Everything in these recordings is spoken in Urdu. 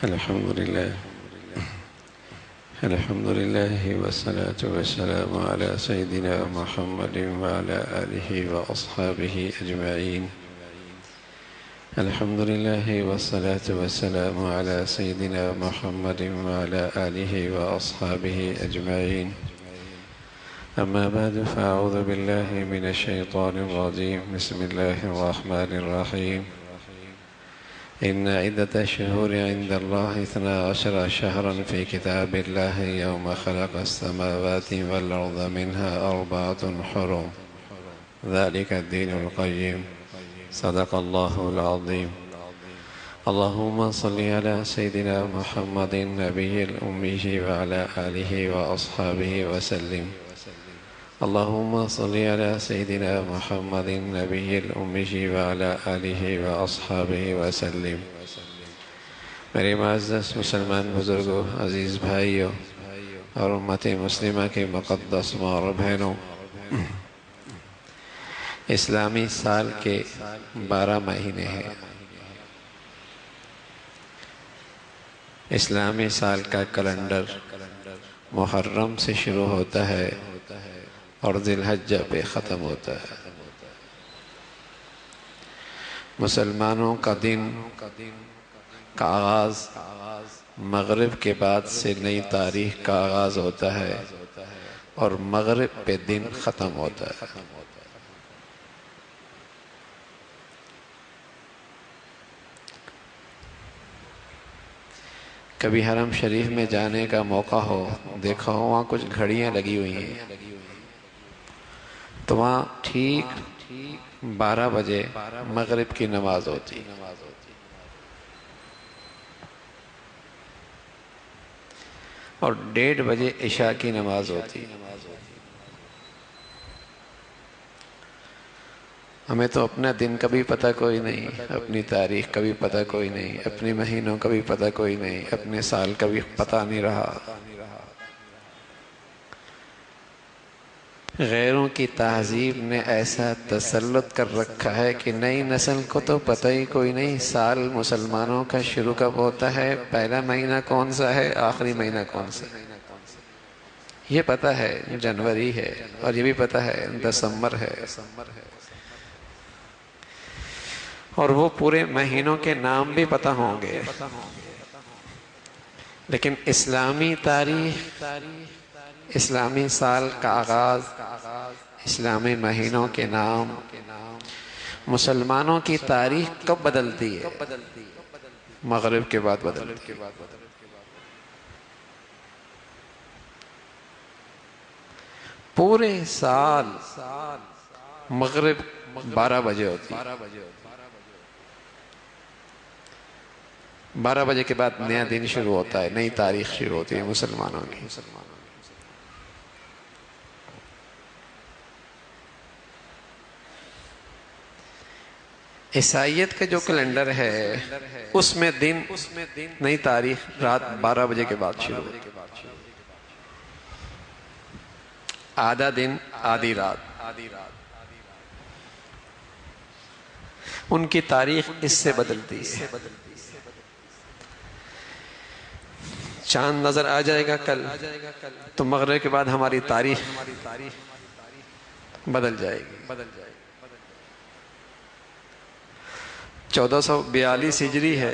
الحمد لله والصلاة والسلام على سيدنا محمد وعلى آله وأصحابه أجمعين. الحمد لله والصلاة والسلام على سيدنا محمد وعلى آله وأصحابه أجمعين. أما بعد، فأعوذ بالله من الشيطان الرجيم. بسم الله الرحمن الرحيم. إن عدة الشهور عند الله 12 شهرا في كتاب الله يوم خلق السماوات والأرض منها 4 حرم ذلك الدين القيم. صدق الله العظيم. اللهم صل على سيدنا محمد النبي الأمي وعلى آله وأصحابه وسلم. اللهم صل على سيدنا محمد النبي الأمي وعلى آله وأصحابه وسلم. میرے معزز مسلمان بزرگوں، عزیز بھائیوں اور امت مسلمہ کے مقدس ماں اور بہنوں، اسلامی سال کے 12 مہینے ہیں۔ اسلامی سال کا کیلنڈر محرم سے شروع ہوتا ہے اور ذی الحجہ پہ ختم ہوتا ہے۔ مسلمانوں کا دن کا آغاز مغرب کے بعد سے نئی تاریخ کا آغاز ہوتا ہے اور مغرب پہ دن ختم ہوتا ہے۔ کبھی حرم شریف میں جانے کا موقع ہو، دیکھا ہو وہاں کچھ گھڑیاں لگی ہوئی ہیں، تو وہاں ٹھیک 12 بجے مغرب کی نماز ہوتی، اور 1:30 بجے عشاء کی نماز ہوتی۔ ہمیں تو اپنا دن کا بھی پتہ کوئی نہیں، اپنی تاریخ کا بھی پتہ کوئی نہیں، اپنے مہینوں کا بھی پتہ کوئی نہیں، اپنے سال کا بھی پتہ نہیں رہا۔ غیروں کی تہذیب نے ایسا تسلط کر رکھا ہے کہ نئی نسل کو تو پتہ ہی کوئی نہیں سال مسلمانوں کا شروع کب ہوتا ہے، پہلا مہینہ کون سا ہے، آخری مہینہ کون سا ہے۔ یہ پتہ ہے جنوری ہے، اور یہ بھی پتہ ہے دسمبر ہے، اور وہ پورے مہینوں کے نام بھی پتہ ہوں گے، لیکن اسلامی تاریخ، اسلامی سال کا آغاز، اسلامی مہینوں کے نام، مسلمانوں کی تاریخ کب بدلتی ہے؟ مغرب کے بعد بدلتی ہے۔ پورے سال مغرب 12 بجے ہوتی ہے۔ 12 بجے کے بعد نیا دن شروع ہوتا ہے، نئی تاریخ شروع ہوتی ہے مسلمانوں کی۔ عیسائیت کا جو کیلنڈر ہے اس میں دن، نئی تاریخ رات 12 بجے کے بعد شروع ہوتی ہے۔ آدھا دن آدھی رات، ان کی تاریخ اس سے بدلتی ہے۔ چاند نظر آ جائے گا کل تو مغرب کے بعد ہماری تاریخ بدل جائے گی۔ 1442 ہجری ہے،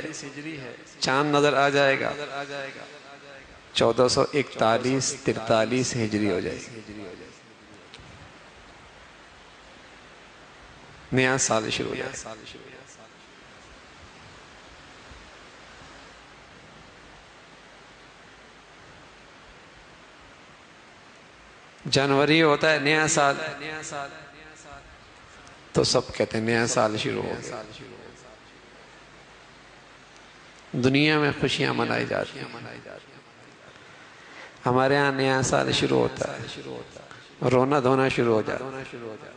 چاند نظر آ جائے گا 1441 43 ہجری ہو جائے گی، نیا سال شروع ہو جائے گا۔ جنوری ہوتا ہے نیا سال، تو سب کہتے ہیں نیا سال شروع ہو گیا۔ دنیا میں خوشیاں منائی جاتی ہیں، ہمارے ہاں نیا سال شروع ہوتا ہے، رونا دھونا شروع ہو جاتا ہے۔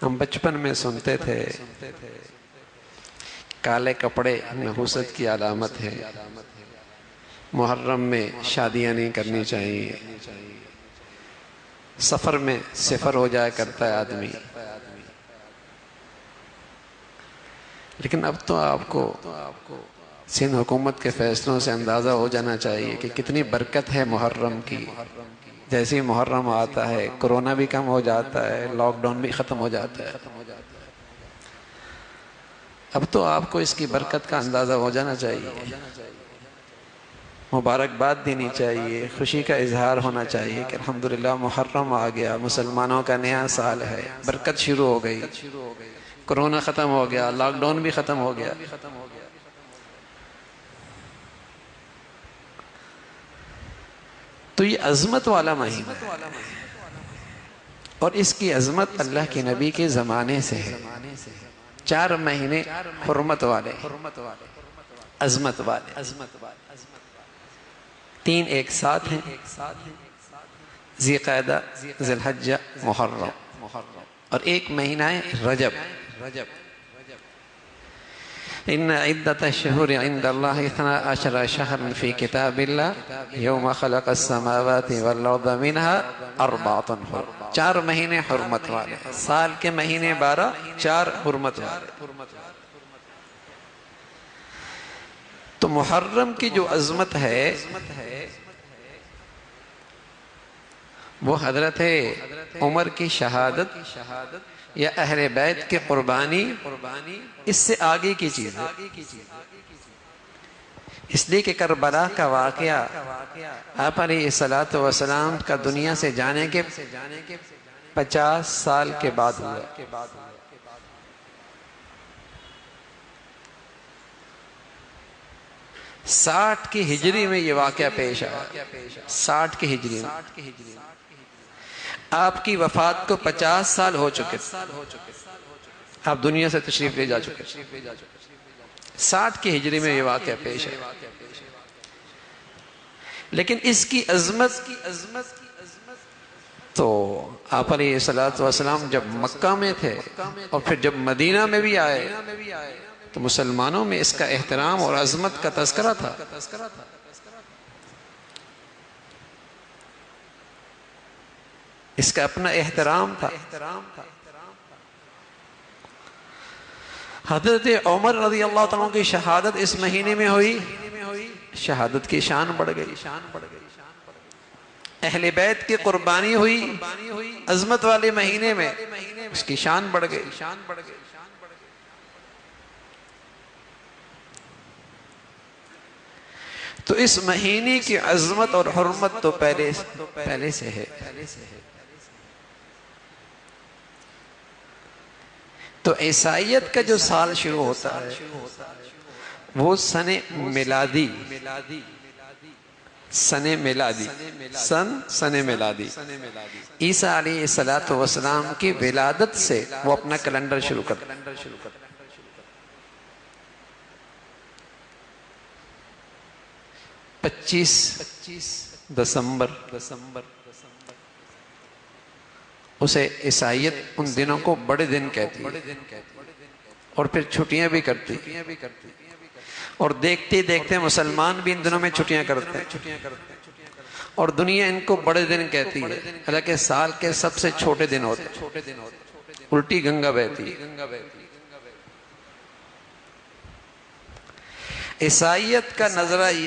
ہم بچپن میں سنتے تھے کالے کپڑے نحوست کی علامت ہے، محرم میں شادیاں نہیں کرنی چاہیے، سفر میں صفر ہو جایا کرتا ہے آدمی، لیکن اب تو آپ کو سندھ حکومت کے فیصلوں سے اندازہ ہو جانا چاہیے کہ کتنی برکت ہے محرم کی۔ جیسے ہی محرم آتا ہے کرونا بھی کم ہو جاتا ہے، لاک ڈاؤن بھی ختم ہو جاتا ہے۔ اب تو آپ کو اس کی برکت کا اندازہ ہو جانا چاہیے، مبارکباد دینی چاہیے، خوشی کا اظہار ہونا چاہیے کہ الحمدللہ محرم آ گیا، مسلمانوں کا نیا سال ہے، برکت شروع ہو گئی، کرونا ختم ہو گیا، لاک ڈاؤن بھی ختم ہو گیا۔ تو یہ عظمت والا مہینہ ہے، اور اس کی عظمت اللہ کے نبی کے زمانے سے ہے۔ 4 مہینے حرمت والے، عظمت والے، 3 ایک ساتھ ہیں، ذی قعدہ، ذی الحجہ، محرم، اور 1 مہینہ ہے رجب۔ ان عدۃ الشہور عند اللہ 12 شہرا فی کتاب اللہ یوم خلق السماوات والارض منها 4 حرم۔ 4 مہینے حرمت والے، سال کے مہینے 12، 4 حرمت والے۔ تو محرم کی جو عظمت ہے وہ حضرت عمر کی شہادت یا اہل بیت کی قربانی، اس سے آگے کی چیز ہے۔ اس لیے کہ کربلا کا واقعہ آپ علیہ السلام کا دنیا سے جانے کے 50 سال کے بعد ہوا۔ 60 کی ہجری میں یہ واقعہ پیش آیا، 60 کی ہجری میں۔ آپ کی وفات کو 50 سال ہو چکے، آپ دنیا سے تشریف لے جا چکے، 60 کی ہجری میں یہ واقعہ پیش آیا۔ لیکن اس کی عظمت تو آپ علیہ السلام جب مکہ میں تھے اور پھر جب مدینہ میں بھی آئے تو مسلمانوں میں اس کا احترام اور عظمت کا تذکرہ تھا۔ اس کا اپنا احترام تھا۔ حضرت عمر رضی اللہ عنہ کی شہادت اس مہینے میں ہوئی، شہادت کی شان بڑھ گئی۔ اہل بیت کی قربانی ہوئی عظمت والے مہینے میں، اس کی شان بڑھ گئی۔ تو اس مہینے کی عظمت اور حرمت تو پہلے سے ہے۔ تو عیسائیت کا جو سال شروع ہوتا ہے وہ سن میلادی، سن میلادی عیسیٰ علیہ السلام کی ولادت سے وہ اپنا کیلنڈر شروع کرتا ہے۔ 25 دسمبر اسے عیسائیت ان دنوں کو بڑے دن کہتی ہے، اور پھر چھٹیاں بھی کرتی، اور دیکھتے دیکھتے مسلمان بھی ان دنوں میں چھٹیاں کرتے ہیں، اور دنیا ان کو بڑے دن کہتی ہے، حالانکہ سال کے سب سے چھوٹے دن ہوتے ہیں، الٹی گنگا بہتی ہے۔ عیسائیت کا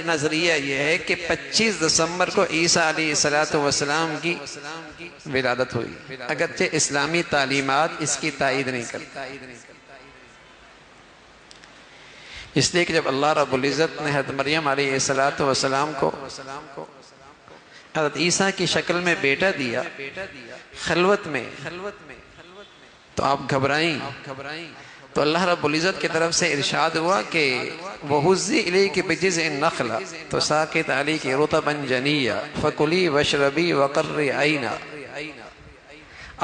نظریہ یہ ہے کہ 25 دسمبر کو عیسیٰ علیہ السلام کی ولادت ہوئی، اگرچہ اسلامی تعلیمات اس کی تائید نہیں کرتی۔ اس لیے کہ جب اللہ رب العزت نے حضرت مریم علیہ السلام کو حضرت عیسیٰ کی شکل میں بیٹا دیا خلوت میں، تو آپ گھبرائیں، تو اللہ رب العزت کی طرف سے ارشاد ہوا کہ وَهُزِّ إِلَيْكِ بِجِذْعِ النَّخْلَ تُسَاقِطْ عَلَيْكِ رُطَبًا جَنِيًّا فَكُلِي وَاشْرَبِي وَقَرِّي عَيْنًا۔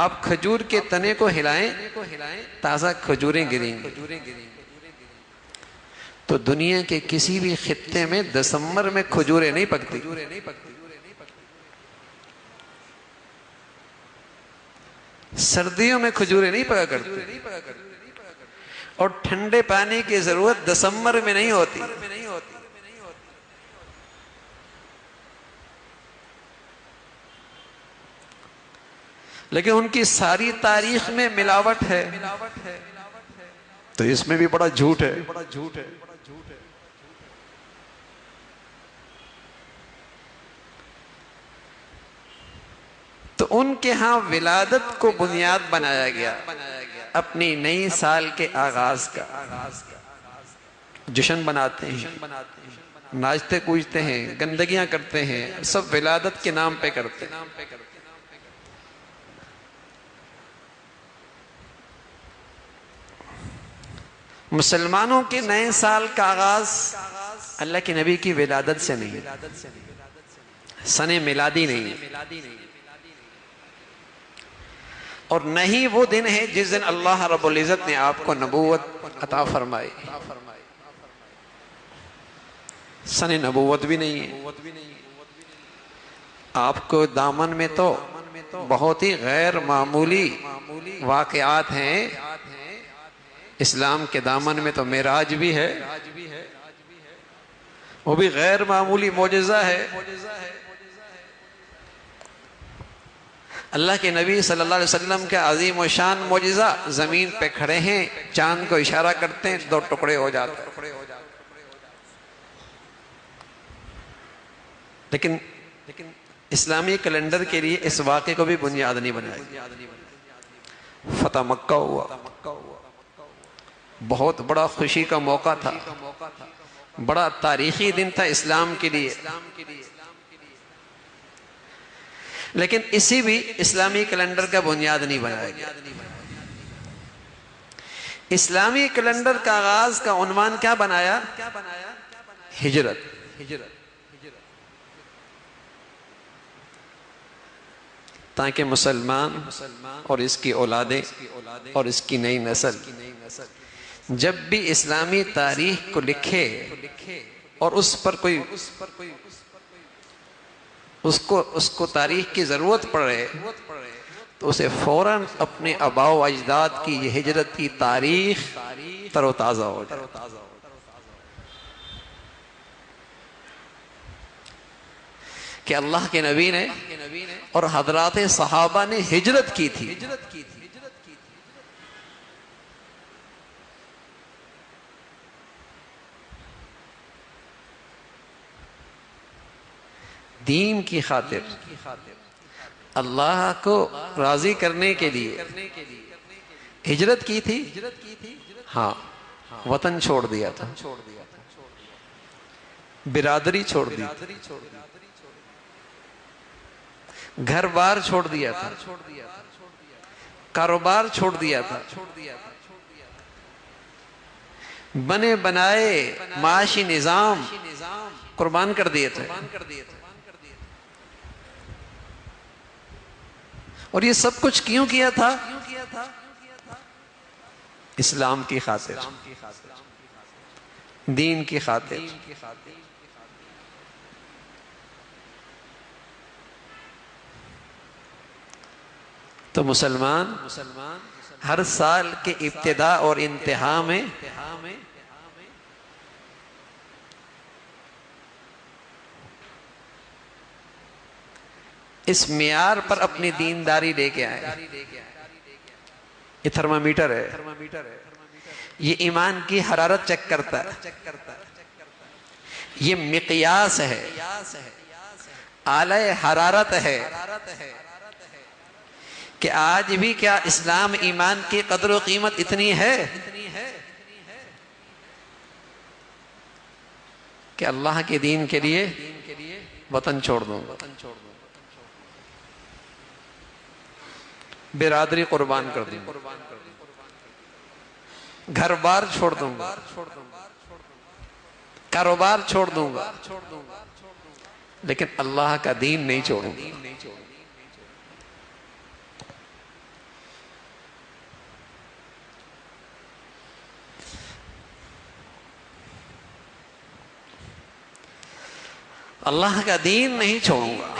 آپ کھجور کے تنے کو ہلائیں، تازہ کھجوریں گریں گی۔ تو دنیا کے کسی بھی خطے میں دسمبر میں کھجوریں نہیں پکتی، سردیوں میں کھجوریں نہیں پکا کرتی، اور ٹھنڈے پانی کی ضرورت دسمبر میں نہیں ہوتی۔ لیکن ان کی ساری تاریخ میں ملاوٹ ہے، تو اس میں بھی بڑا جھوٹ ہے۔ تو ان کے ہاں ولادت کو بنیاد بنایا گیا اپنی نئی سال کے آغاز کا۔ جشن مناتے ہیں، ناچتے کوجتے ہیں، گندگیاں کرتے ہیں، سب ولادت کے نام پہ کرتے ہیں۔ مسلمانوں کے نئے سال کا آغاز اللہ کے نبی کی ولادت سے نہیں، سن میلادی نہیں، اور نہیں وہ دن ہے جس دن اللہ رب العزت نے آپ کو نبوت عطا فرمائی۔ سن نبوت بھی نہیں ہے۔ آپ کو دامن میں تو بہت ہی غیر معمولی واقعات ہیں۔ اسلام کے دامن میں تو معراج بھی ہے، وہ بھی غیر معمولی معجزہ ہے۔ اللہ کے نبی صلی اللہ علیہ وسلم کا عظیم و شان معجزہ، زمین پہ کھڑے ہیں، چاند کو اشارہ کرتے ہیں، 2 ٹکڑے ہو جاتے ہیں۔ لیکن اسلامی کیلنڈر کے لیے اس واقعے کو بھی بنیاد نہیں بنایا۔ فتح مکہ ہوا، بہت بڑا خوشی کا موقع تھا، بڑا تاریخی دن تھا اسلام کے لیے، لیکن اسی بھی اسلامی کیلنڈر کا بنیاد نہیں بنایا گیا۔ اسلامی کیلنڈر کا آغاز کا عنوان کیا بنایا؟ ہجرت۔ تاکہ مسلمان اور اس کی اولادیں اور اس کی نئی نسل جب بھی اسلامی تاریخ کو لکھے اور اس پر کوئی اس کو تاریخ کی ضرورت پڑے تو اسے فوراً اپنے آباء و اجداد کی یہ ہجرت کی تاریخ تر و تازہ ہو جائے۔ کہ اللہ کے نبی نے اور حضرات صحابہ نے ہجرت کی تھی۔ دین کی خاطر، اللہ کو راضی کرنے کے لیے ہجرت کی تھی۔ ہاں، وطن چھوڑ دیا تھا، برادری چھوڑ دی، گھر بار چھوڑ دیا تھا، کاروبار چھوڑ دیا تھا، بنے بنائے معاشی نظام قربان کر دیے تھے، اور یہ سب کچھ کیوں کیا تھا؟ اسلام کی خاطر، دین کی خاطر۔ تو مسلمان ہر سال کے ابتدا اور انتہا میں اس معیار پر اپنی دینداری لے کے آئے۔ یہ تھرمامیٹر ہے، یہ ایمان کی حرارت چیک کرتا ہے، یہ مقیاس ہے، اعلی حرارت ہے کہ آج بھی کیا اسلام ایمان کی قدر و قیمت اتنی ہے کہ اللہ کے دین کے لیے وطن چھوڑ دوں گا، برادری قربان کر دوں گا، گھر بار چھوڑ دوں گا، کاروبار چھوڑ دوں گا، لیکن اللہ کا دین نہیں چھوڑوں گا۔ اللہ کا دین نہیں چھوڑوں گا۔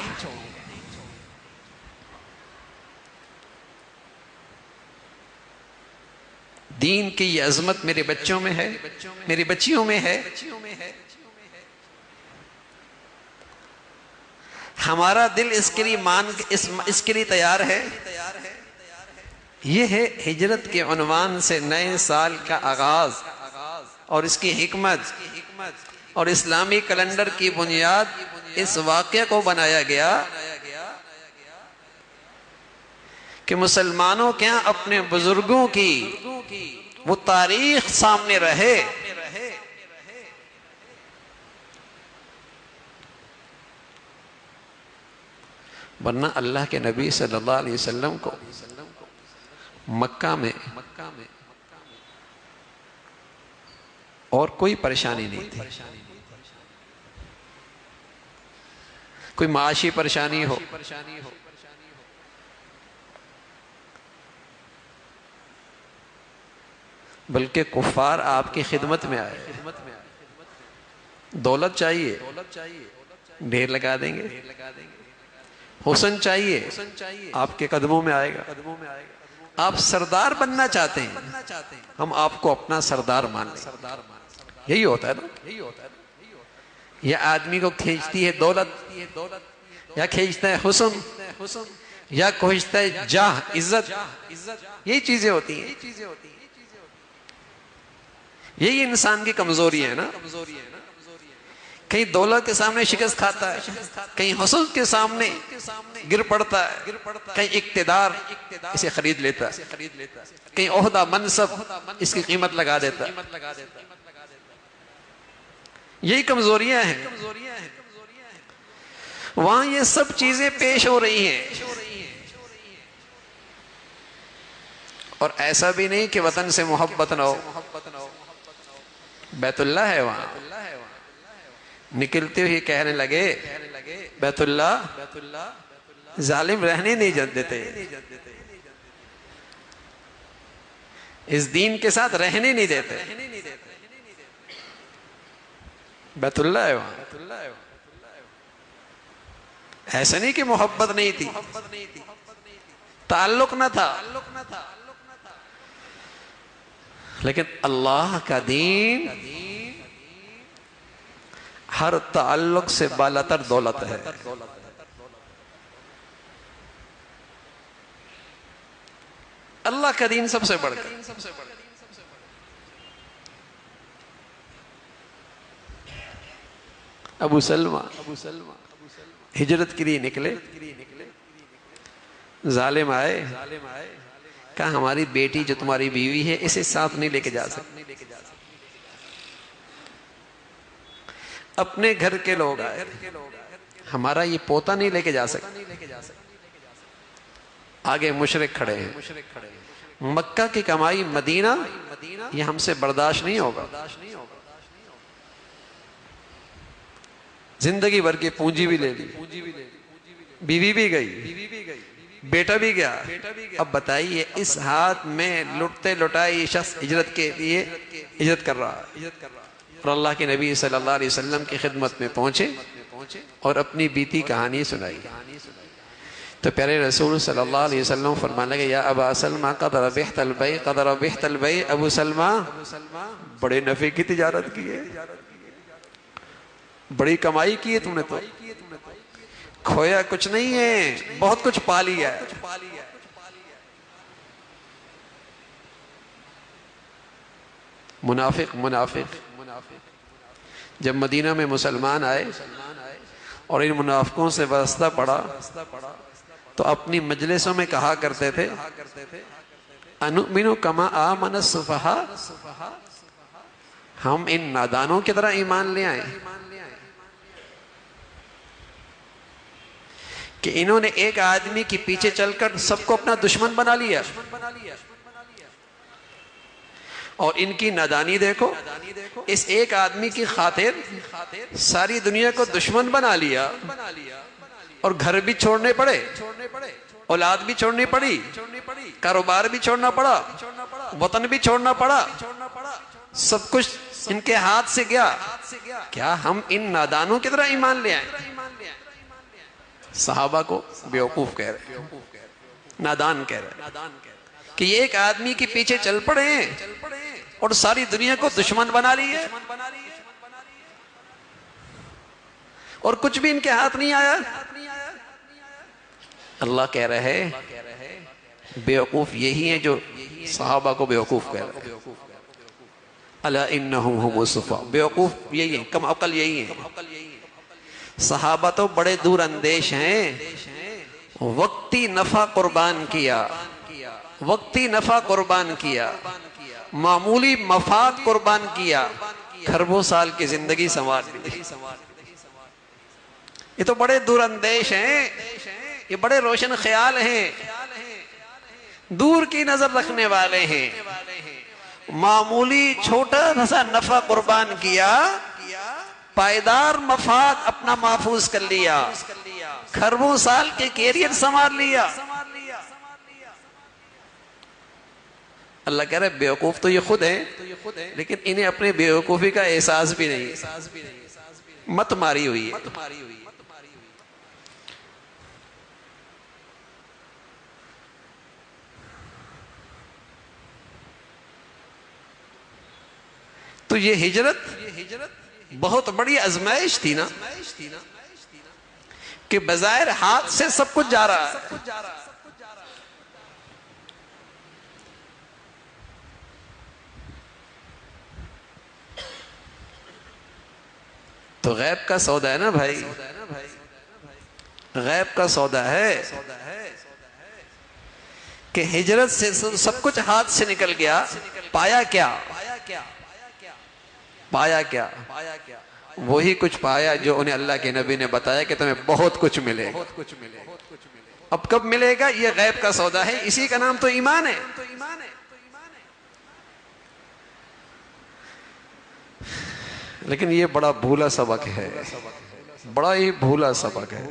دین کی یہ عظمت میرے بچوں میں ہے، میری بچیوں میں ہے۔ ہمارا دل اس کے لیے تیار ہے یہ ہے ہجرت کے عنوان سے نئے سال کا آغاز اور اس کی حکمت اور اسلامی کیلنڈر کی بنیاد اس واقعے کو بنایا گیا کہ مسلمانوں کے ہاں اپنے بزرگوں کی وہ تاریخ سامنے رہے، ورنہ اللہ کے نبی صلی اللہ علیہ وسلم کو مکہ میں اور کوئی پریشانی نہیں تھی، کوئی معاشی پریشانی ہو، بلکہ کفار آپ کی خدمت میں آئے، دولت چاہیے ڈھیر لگا دیں گے، حسن چاہیے آپ کے قدموں میں آئے گا، آپ سردار بننا چاہتے ہیں ہم آپ کو اپنا سردار مان لیں، یہی ہوتا ہے نا۔ یا آدمی کو کھینچتی ہے دولت، یا کھینچتا ہے حسن، یا کھینچتا ہے جاہ، عزت، یہی چیزیں ہوتی ہیں، یہی انسان کی کمزوری ہے نا۔ کہیں دولت کے سامنے شکست کھاتا ہے، کہیں حسن کے سامنے گر پڑتا ہے، کہیں اقتدار اسے خرید لیتا ہے، کہیں عہدہ منصب اس کی قیمت لگا دیتا ہے، یہی کمزوریاں ہیں۔ وہاں یہ سب چیزیں پیش ہو رہی ہیں، اور ایسا بھی نہیں کہ وطن سے محبت نہ ہو، بیت اللہ ہے وہاں، نکلتے ہوئے کہنے لگے بیت اللہ ظالم رہنے نہیں دیتے، اس دین کے ساتھ رہنے نہیں دیتے، بیت اللہ ہے وہاں۔ ایسا نہیں کہ محبت نہیں تھی، تعلق نہ تھا، لیکن اللہ کا دین ہر تعلق سے بالاتر دولت ہے۔ اللہ کا دین سب سے بڑھ کر۔ ابو سلمہ ہجرت کے لیے نکلے، ظالم آئے، کہا ہماری بیٹی جو تمہاری بیوی ہے اسے ساتھ نہیں لے کے جا سکتے، اپنے گھر کے لوگ آئے، ہمارا یہ پوتا نہیں لے کے جا سکتے۔ آگے مشرک کھڑے ہیں، مکہ کی کمائی مدینہ یہ ہم سے برداشت نہیں ہوگا، زندگی بھر کی پونجی بھی لے لی، بیوی بھی گئی، بیٹا بھی گیا، اب بتائیے اس ہاتھ میں لٹتے لٹائی شخص ہجرت کے لیے ہجرت کر رہا ہے، اور اللہ کے نبی صلی اللہ علیہ وسلم کی خدمت میں پہنچے اور اپنی بیتی کہانی سنائی، تو پیارے رسول صلی اللہ علیہ وسلم فرمانے لگے یا ابا سلمہ قد ربحت البیع، قد ربحت البیع، ابو سلمہ بڑے نفع کی تجارت کی ہے، بڑی کمائی کی ہے تم نے، تو کھویا کچھ نہیں ہے، بہت کچھ پا لیا ہے۔ منافق جب مدینہ میں مسلمان آئے اور ان منافقوں سے واسطہ پڑا تو اپنی مجلسوں میں کہا کرتے تھے انؤمن کما آمن السفہاء، ہم ان نادانوں کی طرح ایمان لے آئے کہ انہوں نے ایک آدمی کے پیچھے چل کر سب کو اپنا دشمن بنا لیا، اور ان کی نادانی دیکھو، اس ایک آدمی کی خاطر ساری دنیا کو دشمن بنا لیا، اور گھر بھی چھوڑنے پڑے، اولاد بھی چھوڑنی پڑی، کاروبار بھی چھوڑنا پڑا، وطن بھی چھوڑنا پڑا، سب کچھ ان کے ہاتھ سے گیا، کیا ہم ان نادانوں کی طرح ایمان لے آئیں؟ صحابہ کو بیوقوف کہہ رہے، نادان کہہ رہے کہ یہ ایک آدمی کے پیچھے چل پڑے ہیں اور ساری دنیا کو دشمن بنا لیے، اور کچھ بھی ان کے ہاتھ نہیں آیا۔ اللہ کہہ رہے بیوقوف یہی ہیں جو صحابہ کو بیوقوف کہہ رہے ہیں. الا انہم هم الصفا، بیوقوف یہی ہیں، کم عقل یہی ہیں. صحابہ تو بڑے دور اندیش ہیں، وقتی نفع قربان کیا، وقتی نفع قربان کیا، معمولی مفاد قربان کیا، کھربوں سال کی زندگی سنوار دی. یہ تو بڑے دور اندیش ہیں، یہ بڑے روشن خیال ہیں، دور کی نظر رکھنے والے ہیں. معمولی چھوٹا سا نفع قربان کیا، پائیدار مفاد اپنا محفوظ کر لیا، کھربوں سال کے کیریئر سنوار لیا. اللہ کہہ رہے بیوقوف تو یہ خود ہیں، لیکن انہیں اپنے بیوقوفی کا احساس بھی نہیں، مت ماری ہوئی ہے. تو یہ ہجرت بہت بڑی آزمائش تھی نا، کہ بظاہر ہاتھ سے سب کچھ جا رہا ہے، تو غیب کا سودا ہے نا بھائی، غیب کا سودا ہے کہ ہجرت سے سب کچھ ہاتھ سے نکل گیا. پایا کیا؟ پایا کیا؟ وہی کچھ پایا جو انہیں اللہ کے نبی نے بتایا کہ تمہیں بہت کچھ ملے گا. اب کب ملے گا؟ یہ غیب کا سودا ہے، اسی کا نام تو ایمان ہے. لیکن یہ بڑا بھولا سبق ہے، بڑا ہی بھولا سبق ہے.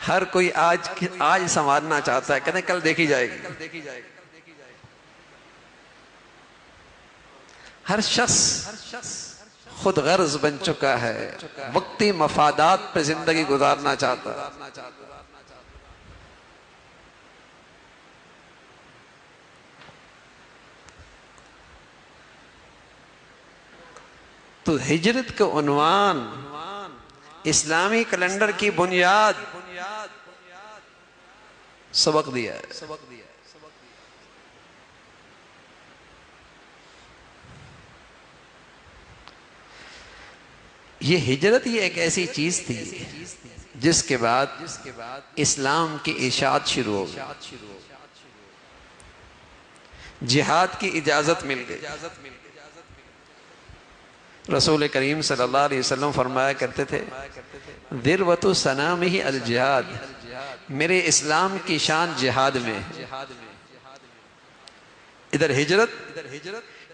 ہر کوئی آج سنوارنا چاہتا ہے، کہتے ہیں کل دیکھی جائے گی. ہر شخص خود غرض بن چکا ہے، وقتی مفادات پہ زندگی گزارنا چاہتا ہے. تو ہجرت کا عنوان، اسلامی کیلنڈر کی بنیاد سبق دیا ہے. یہ ہجرت یہ ایک ایسی چیز تھی جس کے بعد اسلام کی اشاعت شروع ہو گئی، جہاد کی اجازت مل گئی. رسول کریم صلی اللہ علیہ وسلم فرمایا کرتے تھے ذروۃ سنامہ الجہاد، میرے اسلام کی شان جہاد میں. ادھر ہجرت،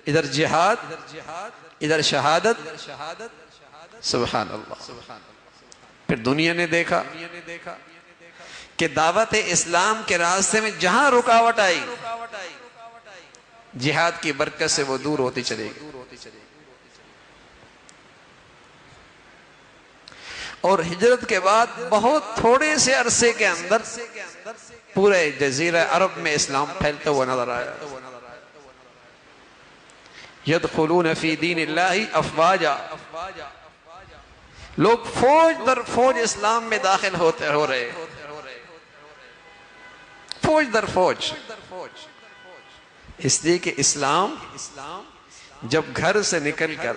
ادھر جہاد، ادھر شہادت. سبحان اللہ. پھر دنیا نے دیکھا کہ دعوت اسلام کے راستے میں جہاں رکاوٹ آئی، جہاد کی برکت سے وہ دور ہوتی چلی گئی. اور ہجرت کے بعد بہت تھوڑے سے عرصے کے اندر پورے جزیرہ عرب میں اسلام پھیلتا ہوا نظر آیا. یدخلون فی دین اللہ افواجا، لوگ فوج در فوج اسلام میں داخل ہو رہے، فوج در فوج. اس لیے کہ اسلام جب گھر سے نکل کر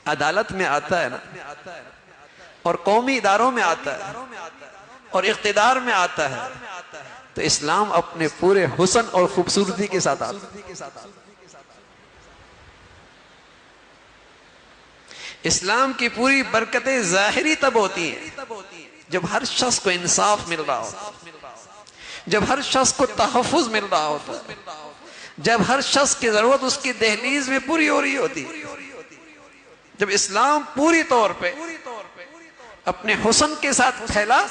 عدالت میں آتا ہے نا، اور قومی اداروں میں آتا ہے اور اقتدار میں آتا ہے، تو اسلام اپنے پورے حسن اور خوبصورتی کے ساتھ آتا ہے. اسلام کی پوری برکتیں ظاہری تب ہوتی ہیں جب ہر شخص کو انصاف مل رہا ہوتا ہے، جب ہر شخص کو تحفظ مل رہا ہوتا ہے، جب ہر شخص کی ضرورت اس کی دہلیز میں پوری ہو رہی ہوتی ہے. جب اسلام پوری طور پہ اپنے حسن کے ساتھ پھیلا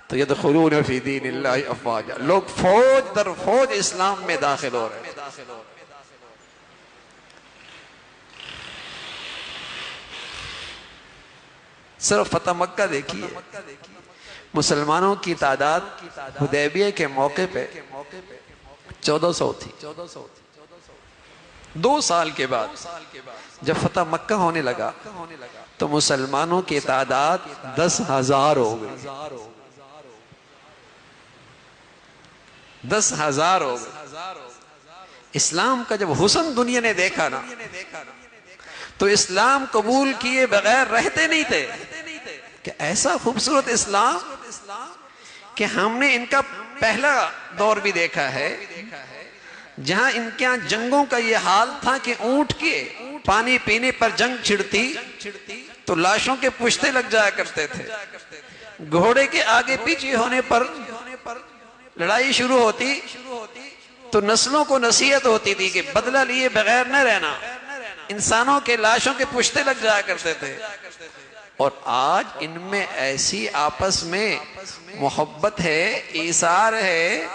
تو یدخلون فی دین اللہ افواجا، لوگ فوج در فوج اسلام میں داخل ہو رہے ہیں. صرف فتح مکہ دیکھیے، مسلمانوں کی تعداد حدیبیہ کے موقع پہ 1400 تھی. 2 سال کے بعد جب فتح مکہ ہونے لگا تو مسلمانوں کی تعداد 10,000 ہو گئی. 10,000 ہو گئے۔ اسلام کا جب حسن دنیا نے دیکھا نا تو اسلام قبول کیے بغیر رہتے نہیں تھے کہ ایسا خوبصورت اسلام کہ ہم نے ان کا پہلا دور بھی دیکھا ہے جہاں ان کے یہاں جنگوں کا یہ حال تھا کہ اونٹ کے پانی پینے پر جنگ چھڑتی تو لاشوں کے پشتے لگ جایا کرتے تھے، گھوڑے کے آگے پیچھے ہونے پر لڑائی شروع ہوتی تو نسلوں کو نصیحت ہوتی تھی کہ بدلہ لیے بغیر نہ رہنا، انسانوں کے لاشوں کے پشتے لگ جایا کرتے تھے۔ اور آج ان میں ایسی آپس میں محبت ہے، ایثار ہے،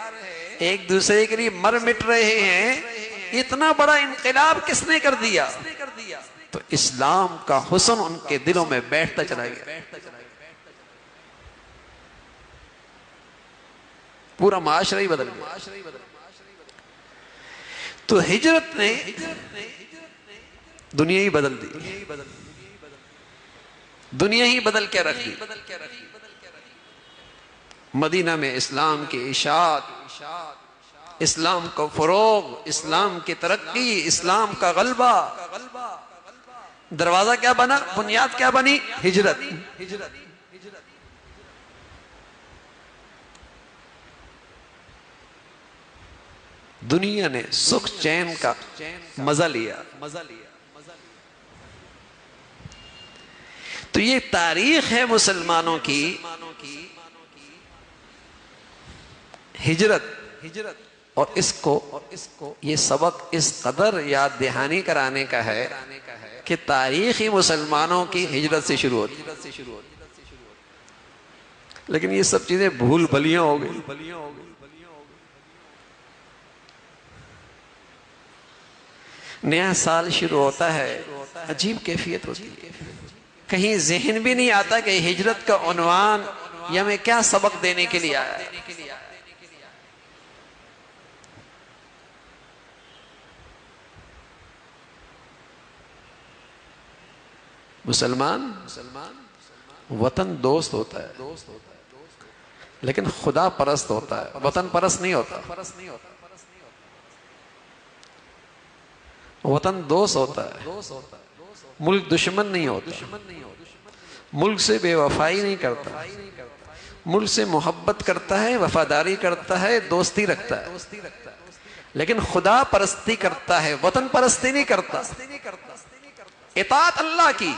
ایک دوسرے کے لیے مر مٹ رہے ہیں۔ اتنا بڑا انقلاب کس نے کر دیا؟ تو اسلام کا حسن ان کے دلوں میں بیٹھتا چلا گیا، پورا معاشرہ ہی بدل گیا۔ تو ہجرت نے دنیا ہی بدل دی، دنیا ہی بدل کے رکھ دی۔ مدینہ میں اسلام کی اشاعت، اسلام کا فروغ، اسلام کی ترقی، اسلام کا غلبہ، دروازہ کیا بنا؟ بنیاد کیا بنی؟ ہجرت۔ دنیا نے سکھ چین کا مزہ لیا۔ تو یہ تاریخ ہے مسلمانوں کی، ہجرت، اور اس کو یہ سبق اس قدر یاد دہانی کرانے کا ہے کہ تاریخ ہی مسلمانوں کی ہجرت سے شروع ہوتی، لیکن یہ سب چیزیں بھول بھلیاں ہو گئی۔ نیا سال شروع ہوتا ہے، عجیب کیفیت ہوتی ہے، کہیں ذہن بھی نہیں آتا کہ ہجرت کا عنوان یہ ہمیں کیا سبق دینے کے لیے آیا ہے۔ مسلمان وطن دوست ہوتا ہے لیکن خدا پرست ہوتا ہے، وطن پرست نہیں ہوتا۔ وطن دوست ہوتا ہے، ملک دشمن نہیں ہوتا، ملک سے بے وفائی نہیں کرتا، ملک سے محبت کرتا ہے، وفاداری کرتا ہے، دوستی رکھتا ہے، لیکن خدا پرستی کرتا ہے، وطن پرستی نہیں کرتا۔ اطاعت اللہ کی،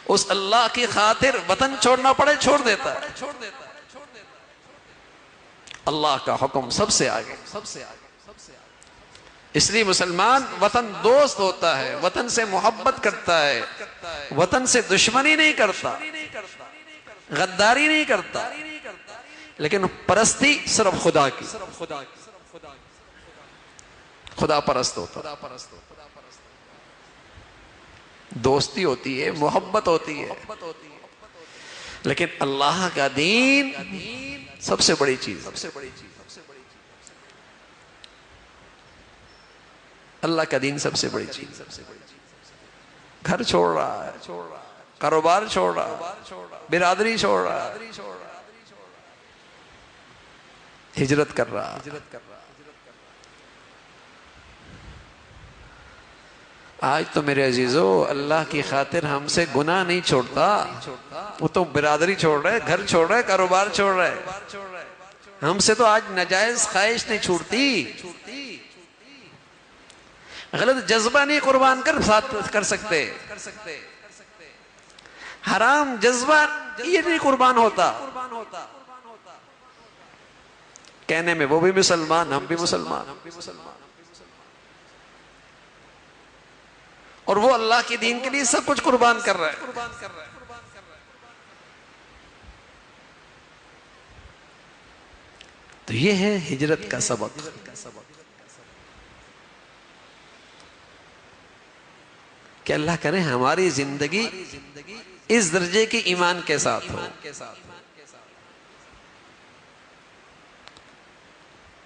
اس اللہ کی خاطر وطن چھوڑنا پڑے چھوڑ دیتا ہے۔ اللہ کا حکم سب سے آگے، اس لیے مسلمان وطن دوست ہوتا ہے، وطن سے محبت کرتا ہے، وطن سے دشمنی نہیں کرتا، غداری نہیں کرتا، لیکن پرستی صرف خدا کی، خدا پرست ہوتا، دوستی ہوتی ہے، محبت ہوتی ہے، لیکن اللہ کا دین سب سے بڑی چیز، اللہ کا دین سب سے بڑی چیز۔ گھر چھوڑ رہا ہے، کاروبار چھوڑ رہا ہے، برادری چھوڑ رہا ہے، ہجرت کر رہا ہے۔ آج تو میرے عزیزو اللہ کی خاطر ہم سے گناہ نہیں چھوڑتا، وہ تو برادری چھوڑ رہے، گھر چھوڑ رہے، کاروبار چھوڑ رہے، ہم سے تو آج ناجائز خواہش نہیں چھوڑتی، غلط جذبہ نہیں قربان کر سکتے، حرام جذبہ یہ نہیں قربان ہوتا۔ کہنے میں وہ بھی مسلمان، ہم بھی مسلمان، اور وہ اللہ کے دین کے لیے سب کچھ قربان کر رہا ہے۔ تو یہ ہے ہجرت کا سبق، کہ اللہ کرے ہماری زندگی اس درجے کی ایمان کے ساتھ ہو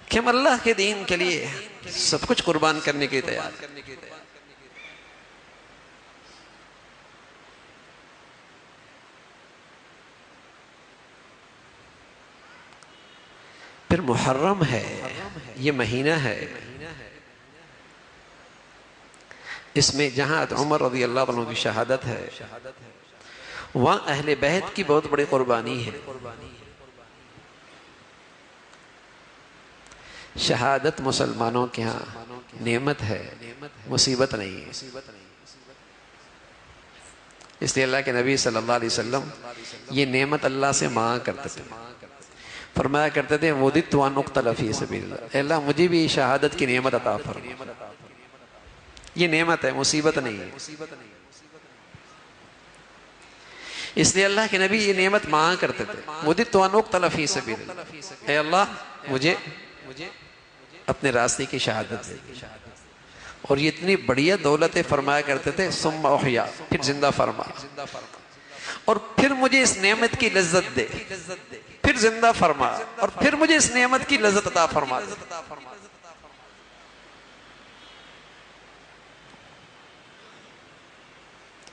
کہ ہم اللہ کے دین کے لیے سب کچھ قربان کرنے کے لیے تیار ہیں۔ پھر محرم ہے، یہ مہینہ ہے، اس میں جہاں عمر رضی اللہ عنہ کی شہادت ہے، وہاں اہل بیت کی بہت بڑی قربانی ہے۔ شہادت مسلمانوں کے ہاں نعمت ہے، مصیبت نہیں ہے۔ اس لیے اللہ کے نبی صلی اللہ علیہ وسلم یہ نعمت اللہ سے مانگا کرتے تھے، فرمایا کرتے تھے وَدِدْتُ أَنْ أُقْتَلَ فِي سَبِيلِ اللَّهِ، اے اللہ مجھے بھی شہادت کی نعمت عطا فرما۔ یہ نعمت ہے، مصیبت نہیں ہے۔ اس لیے اللہ کے نبی یہ نعمت مانگا کرتے تھے، وَدِدْتُ أَنْ أُقْتَلَ فِي سَبِيلِ اللَّهِ، اے اللہ مجھے اپنے راستے کی شہادت دے۔ اور یہ اتنی بڑھیا دولت فرمایا کرتے تھے ثم احیا، پھر زندہ فرما، اور پھر مجھے اس نعمت کی لذت دے، پھر زندہ فرما، اور پھر مجھے اس نعمت کی لذت عطا فرما دے۔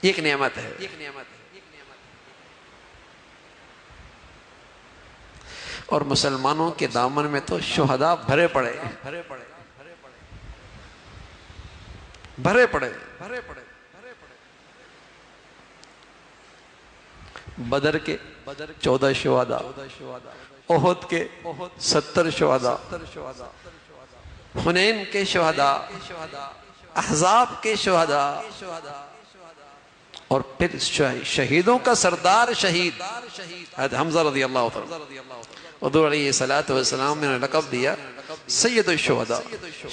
یہ ایک نعمت ہے۔ اور مسلمانوں کے دامن میں تو شہداء بھرے پڑے، بھرے پڑے۔ بدر کے 14 شہداء، احد کے 70 شہداء، حنین کے شہداء، احزاب کے شہداء، اور پھر شہیدوں کا سردار شہید حضرت حمزہ رضی اللہ عنہ، حضور علیہ السلام نے لقب دیا سید الشہداء،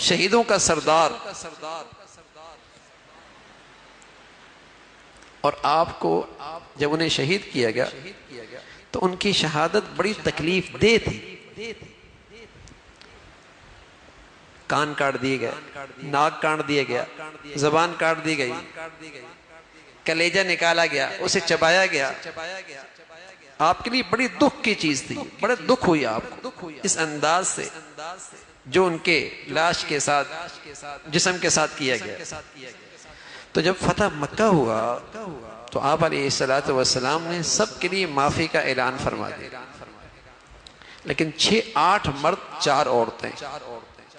شہیدوں کا سردار۔ اور آپ کو جب انہیں شہید کیا گیا تو ان کی شہادت بڑی تکلیف دہ تھی۔ کان کاٹ دیے گئے، ناک کاٹ دیا گیا، زبان کاٹ دی گئی، کلیجہ نکالا گیا، اسے چبایا گیا۔ آپ کے لیے بڑی دکھ کی چیز تھی، بڑے دکھ ہوئی آپ کو اس انداز سے جو ان کے لاش کے ساتھ، جسم کے ساتھ کیا گیا۔ تو جب فتح مکہ ہوا تو آپ علیہ السلام نے سب کے لیے معافی کا اعلان فرما دیا، لیکن 6-8 مرد 4 عورتیں،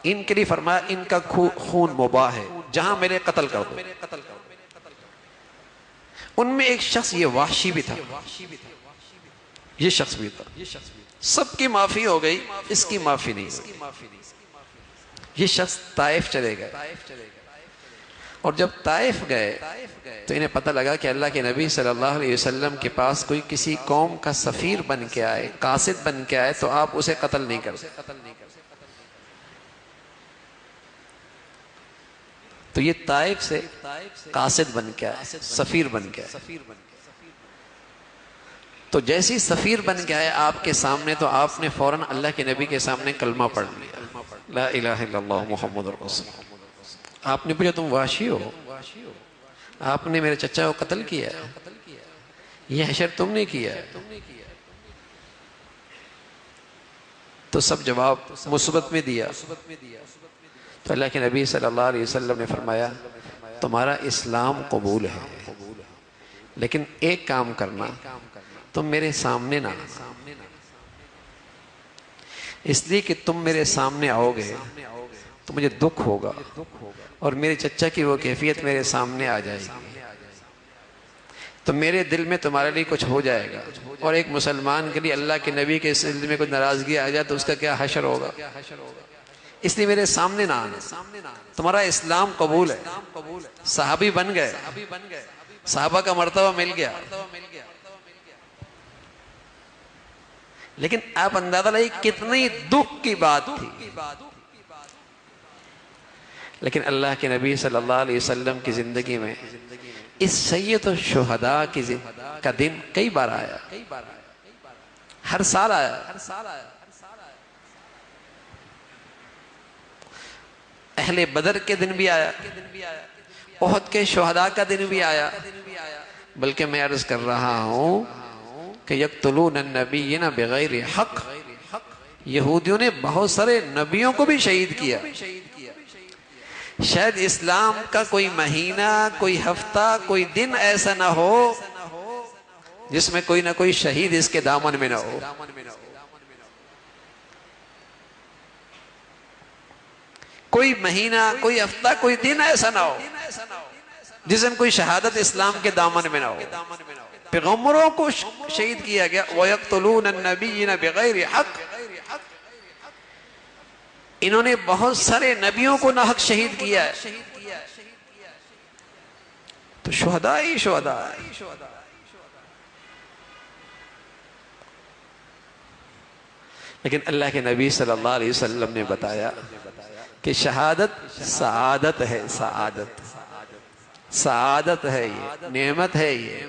ان کے لیے فرمایا ان کا خون مباح ہے، جہاں میرے قتل کر دو۔ ان میں ایک شخص یہ وحشی بھی تھا، یہ شخص بھی تھا۔ سب کی معافی ہو گئی، اس کی معافی نہیں ہوئی۔ یہ شخص طائف چلے گئے، اور جب طائف گئے تو انہیں پتہ لگا کہ اللہ کے نبی صلی اللہ علیہ وسلم کے پاس کوئی کسی قوم کا سفیر بن کے آئے، قاصد بن کے آئے، تو آپ اسے قتل نہیں کرتے۔ تو یہ طائف سے قاصد بن کے آئے، سفیر بن کے آئے۔ تو جیسی سفیر بن کے آئے آپ کے سامنے تو آپ نے فوراً اللہ کے نبی کے سامنے کلمہ پڑھ لیا، لا الہ الا اللہ محمد رسول اللہ۔ آپ نے پوچھا تم وحشی ہو؟ آپ نے میرے چچا کو قتل کیا ہے، یہ حشر تم نے کیا ہے؟ تو سب جواب مثبت میں دیا۔ تو اللہ کے نبی صلی اللہ علیہ وسلم نے فرمایا تمہارا اسلام قبول ہے، لیکن ایک کام کرنا، تم میرے سامنے نہ آنا، اس لیے کہ تم میرے سامنے آؤ گے تو مجھے دکھ ہوگا، اور میرے چچا کی وہ کیفیت میرے سامنے آ جائے گی، تو میرے دل میں تمہارے لیے کچھ ہو جائے گا، اور ایک مسلمان کے لیے اللہ کے نبی کے دل میں کچھ ناراضگی آ جائے تو اس کا کیا حشر ہوگا۔ اس لیے میرے سامنے نہ آنا، تمہارا اسلام قبول ہے۔ صحابی بن گئے، صحابہ کا مرتبہ مل گیا، لیکن آپ اندازہ لائیے کتنی دکھ کی بات تھی۔ لیکن اللہ کے نبی صلی اللہ علیہ وسلم کی زندگی میں اس سید الشہداء کا دن کئی بار آیا، ہر سال آیا۔ اہل بدر کے دن بھی آیا، احد کے شہداء کا دن بھی آیا، بلکہ میں عرض کر رہا ہوں کہ یقتلون النبیین بغیر حق، یہودیوں نے بہت سارے نبیوں کو بھی شہید کیا۔ شاید اسلام کا کوئی مہینہ، کوئی ہفتہ، کوئی دن ایسا نہ ہو جس میں کوئی نہ کوئی شہید اس کے دامن میں نہ ہو۔ کوئی مہینہ، کوئی ہفتہ، کوئی دن ایسا نہ ہو جس دن کوئی شہادت اسلام کے دامن میں نہ ہو۔ پیغمبروں کو شہید کیا گیا، وَيَقْتُلُونَ النَّبِيِّينَ بِغَيْرِ حَقٍّ، انہوں نے بہت سارے نبیوں کو ناحق شہید کیا ہے۔ تو شہداء ہی شہداء ہے۔ لیکن اللہ کے نبی صلی اللہ علیہ وسلم نے بتایا کہ شہادت سعادت ہے، سعادت سعادت ہے، یہ نعمت ہے، یہ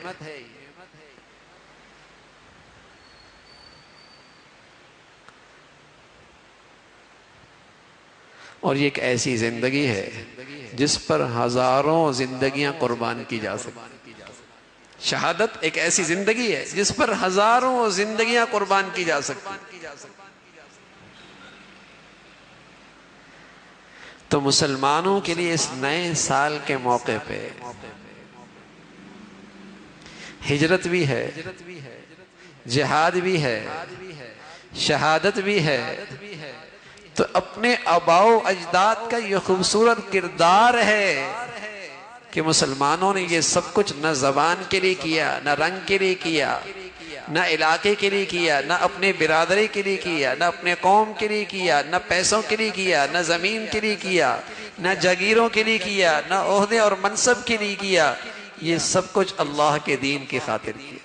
اور یہ ایک ایسی زندگی ہے جس پر ہزاروں زندگیاں قربان کی جا سکتی۔ شہادت ایک ایسی زندگی ہے جس پر ہزاروں زندگیاں قربان کی جا سکتی۔ تو مسلمانوں کے لیے اس نئے سال کے موقع پہ ہجرت بھی ہے، جہاد بھی ہے، شہادت بھی ہے۔ تو اپنے آباء و اجداد کا یہ خوبصورت کردار ہے کہ مسلمانوں نے یہ سب کچھ نہ زبان کے لیے کیا، نہ رنگ کے لیے کیا، نہ علاقے کے لیے کیا، نہ اپنے برادری کے لیے کیا، نہ اپنے قوم کے لیے کیا، نہ پیسوں کے لیے کیا، نہ زمین کے لیے کیا، نہ جاگیروں کے لیے کیا، نہ عہدے اور منصب کے لیے کیا۔ یہ سب کچھ اللہ کے دین کی خاطر کیا۔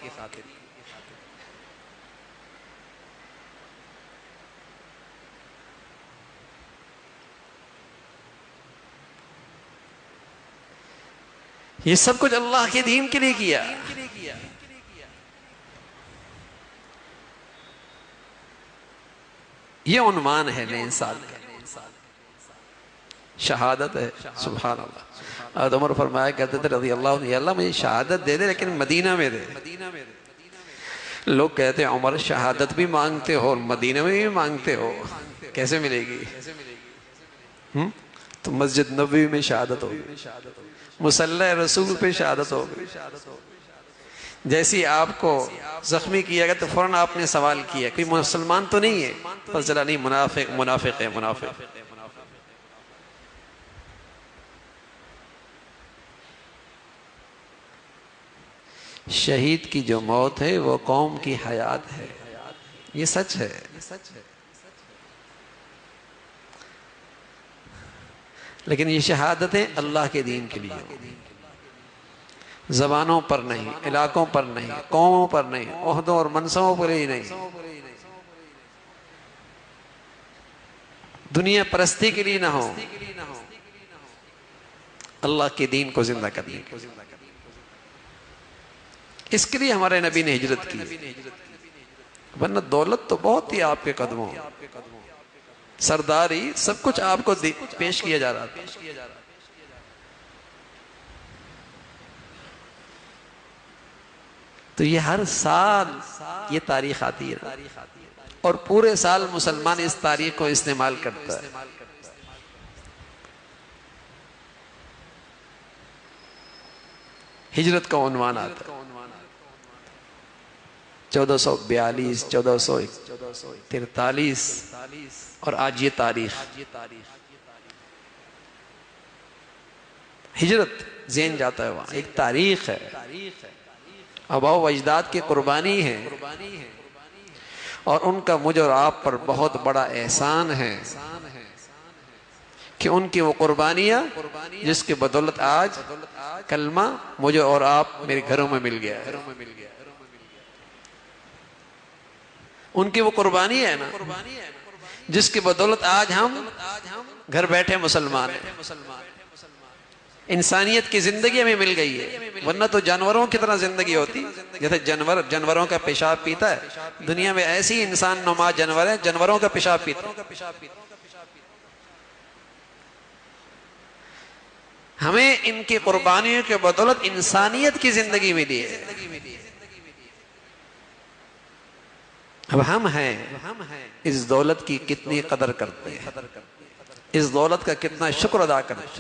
یہ سب کچھ اللہ کے دین کے لیے کیا۔ یہ عنوان ہے نئے سال کا، شہادت ہے۔ سبحان اللہ۔ حضرت عمر فرمایا کرتے تھے رضی اللہ عنہ، یا اللہ مجھے شہادت دے دے لیکن مدینہ میں دے۔ لوگ کہتے ہیں عمر شہادت بھی مانگتے ہو اور مدینہ میں بھی مانگتے ہو، کیسے ملے گی؟ تو مسجد نبوی میں شہادت ہوگی، مصلی رسول پہ شہادت ہوگی۔ جیسی آپ کو زخمی کیا گیا تو فوراً آپ نے سوال کیا کوئی مسلمان تو نہیں ہے؟ پتہ چلا نہیں، منافق منافق ہے، منافق۔ شہید کی جو موت ہے وہ قوم کی حیات ہے، یہ سچ ہے۔ لیکن یہ شہادتیں اللہ کے دین کے لیے ہوں، زبانوں پر نہیں، علاقوں پر نہیں، قوموں پر نہیں، عہدوں اور منصبوں پر ہی نہیں، دنیا پرستی کے لیے نہ ہو، اللہ کے دین کو زندہ کرنے کے لیے۔ اس کے لیے ہمارے نبی نے ہجرت کی، ورنہ دولت تو بہت ہی آپ کے قدموں، سرداری سب کچھ آپ کو پیش کیا جا رہا تھا۔ تو یہ ہر سال یہ تاریخ آتی ہے اور پورے سال مسلمان اس تاریخ کو استعمال کرتا ہے۔ ہجرت کا عنوان آتا ہے 1442، 1443 اور آج یہ تاریخ۔ ہجرت ذہن جاتا ہے، وہاں ایک تاریخ ہے، آباء و اجداد کی قربانی ہے، اور ان کا مجھ اور آپ پر بہت بڑا احسان ہے کہ ان کی وہ قربانیاں جس کے بدولت آج کلمہ مجھے اور آپ میرے گھروں میں مل گیا ہے۔ ان کی وہ قربانی ہے نا جس کی بدولت آج ہم گھر بیٹھے مسلمان ہیں، انسانیت کی زندگی ہمیں مل گئی ہے۔ ورنہ تو جانوروں کی طرح زندگی ہوتی، جیسے جانوروں کا پیشاب پیتا ہے، دنیا میں ایسی انسان نما جانور ہیں جانوروں کا پیشاب پیتا ہے۔ ہمیں ان کی قربانیوں کے بدولت انسانیت کی زندگی ملی ہے۔ اب ہم ہیں اس دولت کی کتنی قدر کرتے ہیں، اس دولت کا کتنا شکر ادا کرتے ہیں،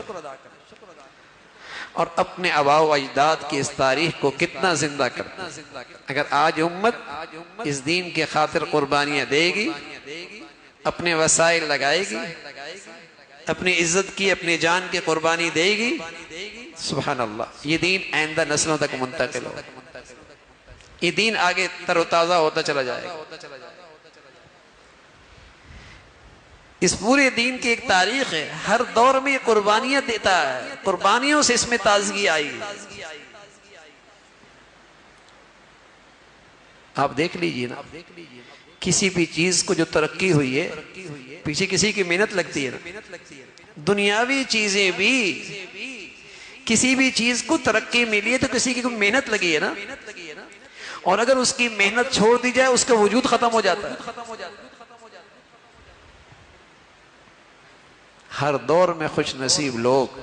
اور اپنے آباء و اجداد کی اس تاریخ کو کتنا زندہ کرتے ہیں۔ اگر آج امت اس دین کے خاطر قربانیاں دے گی، اپنے وسائل لگائے گی، اپنی عزت کی، اپنی جان کی قربانی دے گی، سبحان اللہ، یہ دین آئندہ نسلوں تک منتقل ہو، یہ دین آگے تر و تازہ ہوتا چلا جائے گا۔ اس پورے دین کی ایک تاریخ ہے، ہر دور میں یہ قربانیاں دیتا ہے، قربانیوں سے اس میں تازگی آئی ہے۔ آپ دیکھ لیجئے نا، کسی بھی چیز کو جو ترقی ہوئی ہے پیچھے کسی کی محنت لگتی ہے نا، دنیاوی چیزیں بھی، کسی بھی چیز کو ترقی ملی ہے تو کسی کی محنت لگی ہے نا، اور اگر اس کی محنت چھوڑ دی جائے اس کا وجود ختم ہو جاتا ہے۔ ہر دور میں خوش نصیب لوگ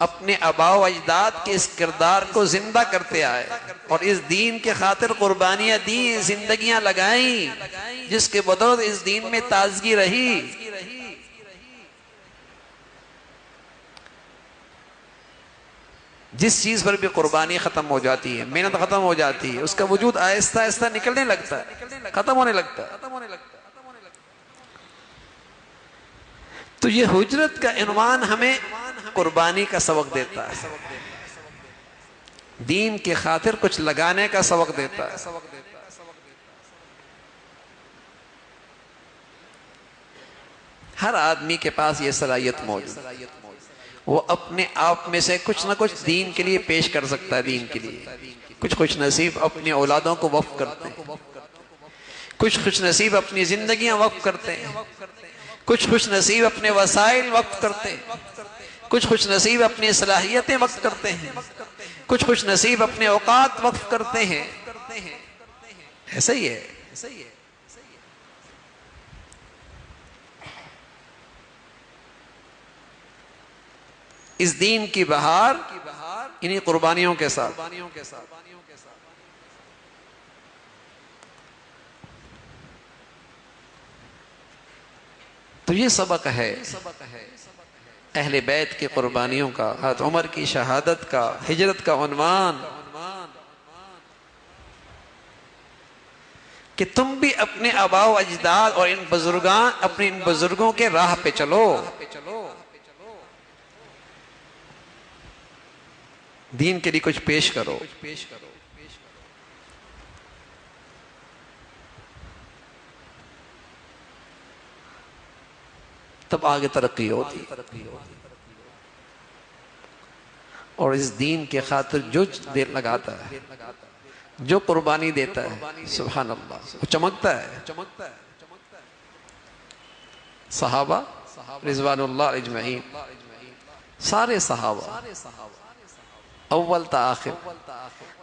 اپنے آباء و اجداد کے اس کردار کو زندہ کرتے آئے اور اس دین کے خاطر قربانیاں دیں، زندگیاں لگائیں، جس کے بدولت اس دین میں تازگی رہی۔ جس چیز پر بھی قربانی ختم ہو جاتی ہے، محنت ختم ہو جاتی ہے، اس کا وجود آہستہ آہستہ نکلنے لگتا ہے، ختم ہونے لگتا ہے۔ تو یہ ہجرت کا عنوان ہمیں قربانی کا سبق دیتا ہے، دین کی خاطر کچھ لگانے کا سبق دیتا ہے۔ ہر آدمی کے پاس یہ صلاحیت موجود ہے، وہ اپنے آپ میں سے کچھ نہ کچھ دین کے لیے پیش کر سکتا ہے، دین کے لیے۔ کچھ خوش نصیب اپنی اولادوں کو وقف کرتے ہیں، کچھ خوش نصیب اپنی زندگیاں وقف کرتے ہیں، کچھ خوش نصیب اپنے وسائل وقف کرتے ہیں، کچھ خوش نصیب اپنی صلاحیتیں وقف کرتے ہیں، کچھ خوش نصیب اپنے اوقات وقف کرتے ہیں۔ ایسا ہی ہے۔ اس دین کی بہار انہی قربانیوں کے ساتھ۔ تو یہ سبق ہے اہل بیت کی قربانیوں کا، حضرت عمر کی شہادت کا، ہجرت کا عنوان، کہ تم بھی اپنے آباء و اجداد اور اپنے ان بزرگوں کے راہ پہ چلو، دین کے لیے کچھ پیش کرو۔ تب آگے ترقی ہوتی، اور اس دین کے خاطر جو دیر لگاتا ہے، جو قربانی دیتا ہے، سبحان اللہ، وہ چمکتا ہے۔ صحابہ رضوان اللہ اجمعین، سارے صحابہ اول تا آخر،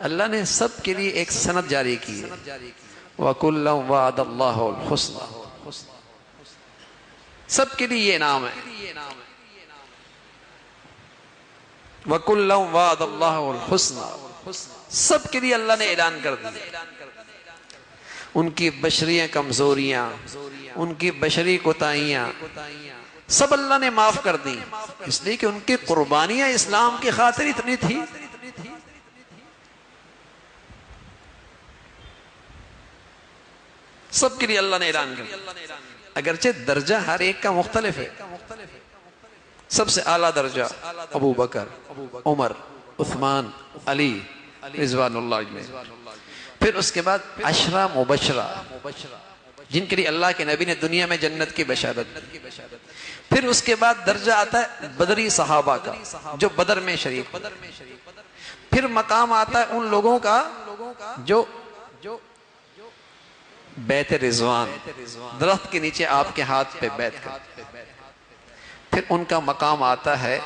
اللہ نے سب کے لیے ایک سند جاری کی ہے، وَكُلًّا وَعَدَ اللَّهُ الْحُسْنَى، سب کے لیے یہ انعام ہے، وَكُلًّا وَعَدَ اللَّهُ الْحُسْنَى، سب کے لیے اللہ نے اعلان کر دیا۔ ان کی بشری کمزوریاں، ان کی بشری کوتاہیاں سب اللہ نے معاف کر دی، اس لیے کہ ان کی قربانیاں اسلام کی خاطر اتنی تھی۔ سب کے لیے اللہ نے اعلان کر دیا، اگرچہ درجہ ہر ایک کا مختلف ہے۔ سب سے اعلیٰ درجہ ابو بکر، عمر، عثمان، علی رضوان اللہ اجمعین، پھر اس کے بعد عشرہ مبشرہ جن کے لیے اللہ کے نبی نے دنیا میں جنت کی بشارت دی، پھر اس کے بعد درجہ آتا ہے بدری صحابہ کا جو بدر میں شریک ہوئے، پھر مقام آتا ہے ان لوگوں کا جو بیت رضوان، درخت کے نیچے آپ کے ہاتھ پہ بیت کرتے، پھر ان کا مقام آتا ہے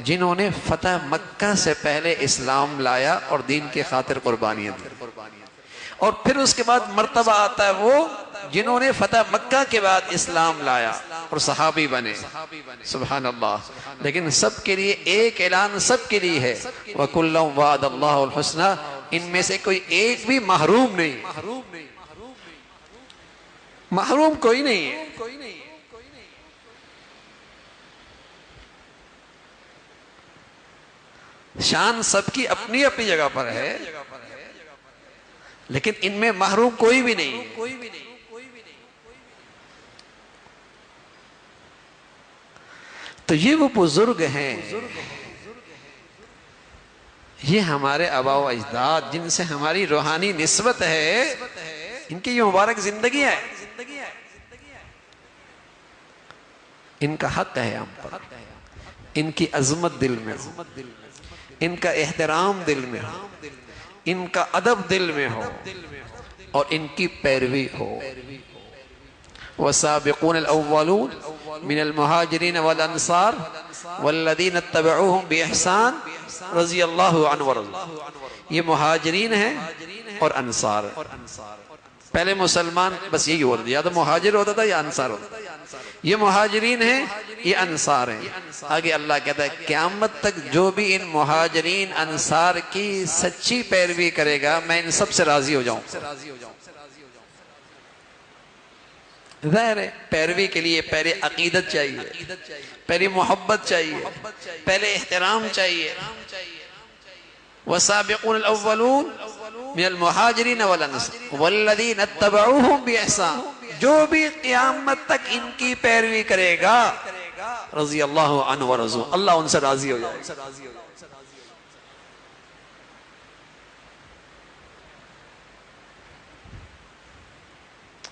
جنہوں نے فتح مکہ سے پہلے اسلام لایا اور دین کے خاطر قربانیاں دی، اور پھر اس کے بعد مرتبہ آتا ہے وہ جنہوں نے فتح مکہ کے بعد اسلام لایا اور صحابی بنے، سبحان اللہ۔ لیکن سب کے لیے ایک اعلان سب کے لیے ہے، وَكُلًّا وَعَدَ اللَّهُ الْحُسْنَى، ان میں سے کوئی ایک بھی محروم نہیں، محروم کوئی نہیں ہے۔ شان سب کی اپنی اپنی جگہ پر ہے، لیکن ان میں محروم کوئی بھی نہیں ہے۔ تو یہ وہ بزرگ ہیں، یہ ہمارے آباء و اجداد جن سے ہماری روحانی نسبت ہے، ان کی یہ مبارک زندگی ہے، ان کا حق ہے ہم پر، ان کی عظمت دل میں ہو، ان کا احترام دل میں ہو، ان کا ادب دل میں ہو اور ان کی پیروی ہو۔ والسابقون الاولون من المہاجرین والانصار والذین اتبعوهم بإحسان رضی اللہ عنہ ورضوا، یہ مہاجرین ہیں اور انصار ہیں۔ پہلے مسلمان بس یہی ہوتا تھا، یا تو مہاجر ہوتا تھا یا انصار ہوتا تھا، یہ مہاجرین ہیں، یہ انصار ہیں۔ آگے اللہ کہتا ہے قیامت تک جو بھی ان مہاجرین انصار کی سچی پیروی کرے گا میں ان سب سے راضی ہو جاؤں۔ ظاہر ہے پیروی کے لیے پہلے عقیدت چاہیے، پہلے محبت چاہیے، پہلے احترام چاہیے۔ والسابقون الاولون من المہاجرین والانصار والذین اتبعوهم بإحسان، جو بھی قیامت تک ان کی پیروی کرے گا رضی اللہ عنہ ورضوا، اللہ ان سے راضی ہو جائے۔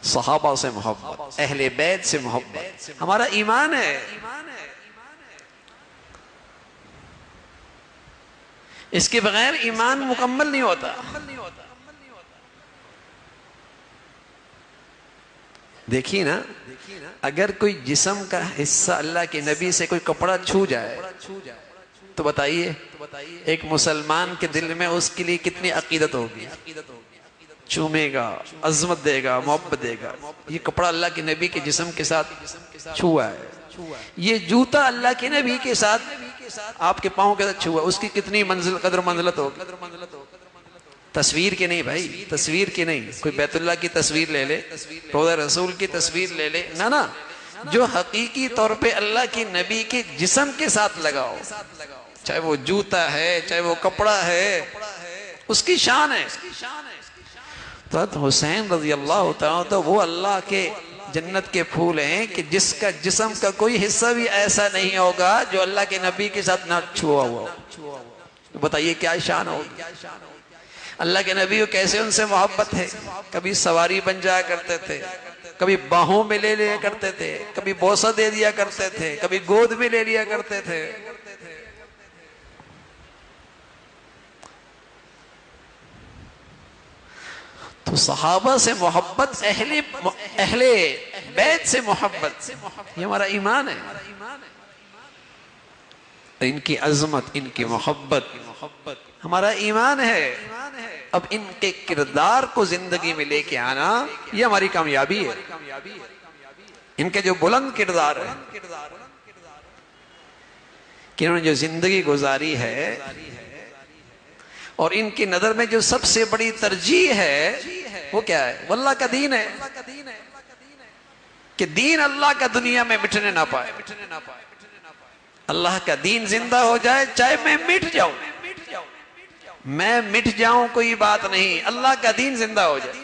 صحابہ سے محبت، اہل بیت سے محبت ہمارا ایمان ہے۔ اس کے بغیر ایمان مکمل نہیں ہوتا۔ دیکھیے نا، اگر کوئی جسم کا حصہ اللہ کے نبی سے کوئی کپڑا چھو جائے تو بتائیے ایک مسلمان کے دل میں اس کے لیے کتنی عقیدت ہوگی، چومے گا، عظمت دے گا، محبت دے گا۔ یہ کپڑا اللہ کے نبی کے جسم کے ساتھ چھوا ہے، یہ جوتا اللہ کے نبی کے ساتھ آپ کے پاؤں کے ساتھ چھوا، اس کی کتنی قدر منزلت ہوگی۔ تصویر کے نہیں بھائی، تصویر کی نہیں، کوئی بیت اللہ کی تصویر لے لے، روضہ رسول کی تصویر لے لے، نہ جو حقیقی طور پہ اللہ کے نبی کے جسم کے ساتھ لگاؤ، چاہے وہ جوتا ہے چاہے وہ کپڑا ہے، اس کی شان ہے۔ تو حسین رضی اللہ تعالیٰ تو وہ اللہ کے جنت کے پھول ہیں کہ جس کا جسم کا کوئی حصہ بھی ایسا نہیں ہوگا جو اللہ کے نبی کے ساتھ نہ چھوا ہوا ہو۔ بتائیے کیا شان ہوگی۔ اللہ کے نبی کو کیسے ان سے محبت ہے، کبھی سواری بن جایا کرتے تھے، کبھی باہوں میں لے لیا کرتے تھے، کبھی بوسہ دے دیا کرتے تھے، کبھی گود میں لے لیا کرتے تھے۔ تو صحابہ سے محبت، اہل بیت سے محبت، یہ ہمارا ایمان ہے۔ ان کی عظمت، ان کی محبت ہمارا ایمان ہے۔ اب ان کے کردار کو زندگی میں لے کے آنا یہ ہماری کامیابی ہے۔ ان کے جو بلند کردار ہے کہ انہوں نے جو زندگی گزاری ہے، اور ان کی نظر میں جو سب سے بڑی ترجیح ہے وہ کیا ہے؟ وہ اللہ کا دین ہے، کہ دین اللہ کا دنیا میں مٹنے نہ پائے۔ اللہ کا دین زندہ ہو جائے چاہے میں مٹ جاؤں، میں مٹ جاؤں کوئی بات نہیں، اللہ کا دین زندہ ہو جائے۔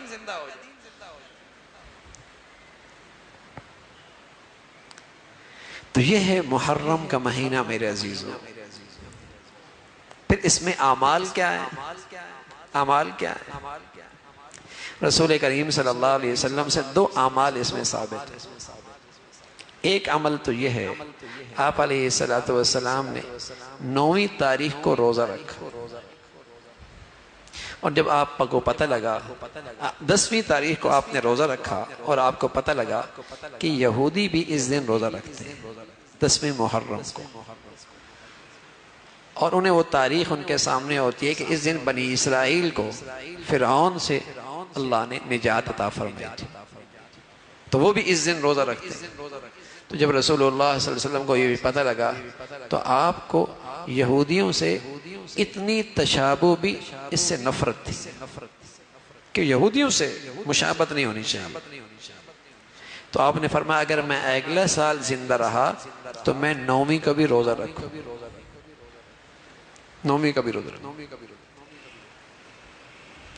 تو یہ ہے محرم کا مہینہ میرے عزیزوں۔ پھر اس میں اعمال کیا ہے؟ اعمال کیا ہے؟ رسول کریم صلی اللہ علیہ وسلم سے دو اعمال اس میں ثابت ہیں۔ ایک عمل تو یہ ہے، آپ علیہ السلام نے 9ویں تاریخ کو روزہ رکھا، اور جب آپ کو پتہ لگا 10ویں تاریخ کو آپ نے روزہ رکھا اور آپ کو پتہ لگا کہ یہودی بھی اس دن روزہ رکھتے ہیں 10ویں محرم کو، اور انہیں وہ تاریخ ان کے سامنے ہوتی ہے کہ اس دن بنی اسرائیل کو فرعون سے اللہ نے نجات عطا فرمائی تھی، تو وہ بھی اس دن روزہ رکھتے ہیں۔ تو جب رسول اللہ صلی اللہ علیہ وسلم کو یہ بھی پتہ لگا تو آپ کو یہودیوں سے اتنی تشابہ بھی اس سے نفرت تھی کہ یہودیوں سے مشابہت نہیں ہونی چاہیے۔ تو آپ نے فرمایا اگر میں اگلا سال زندہ رہا تو میں 9ویں کا بھی روزہ رکھوں، 9ویں کا بھی روزہ رکھوں۔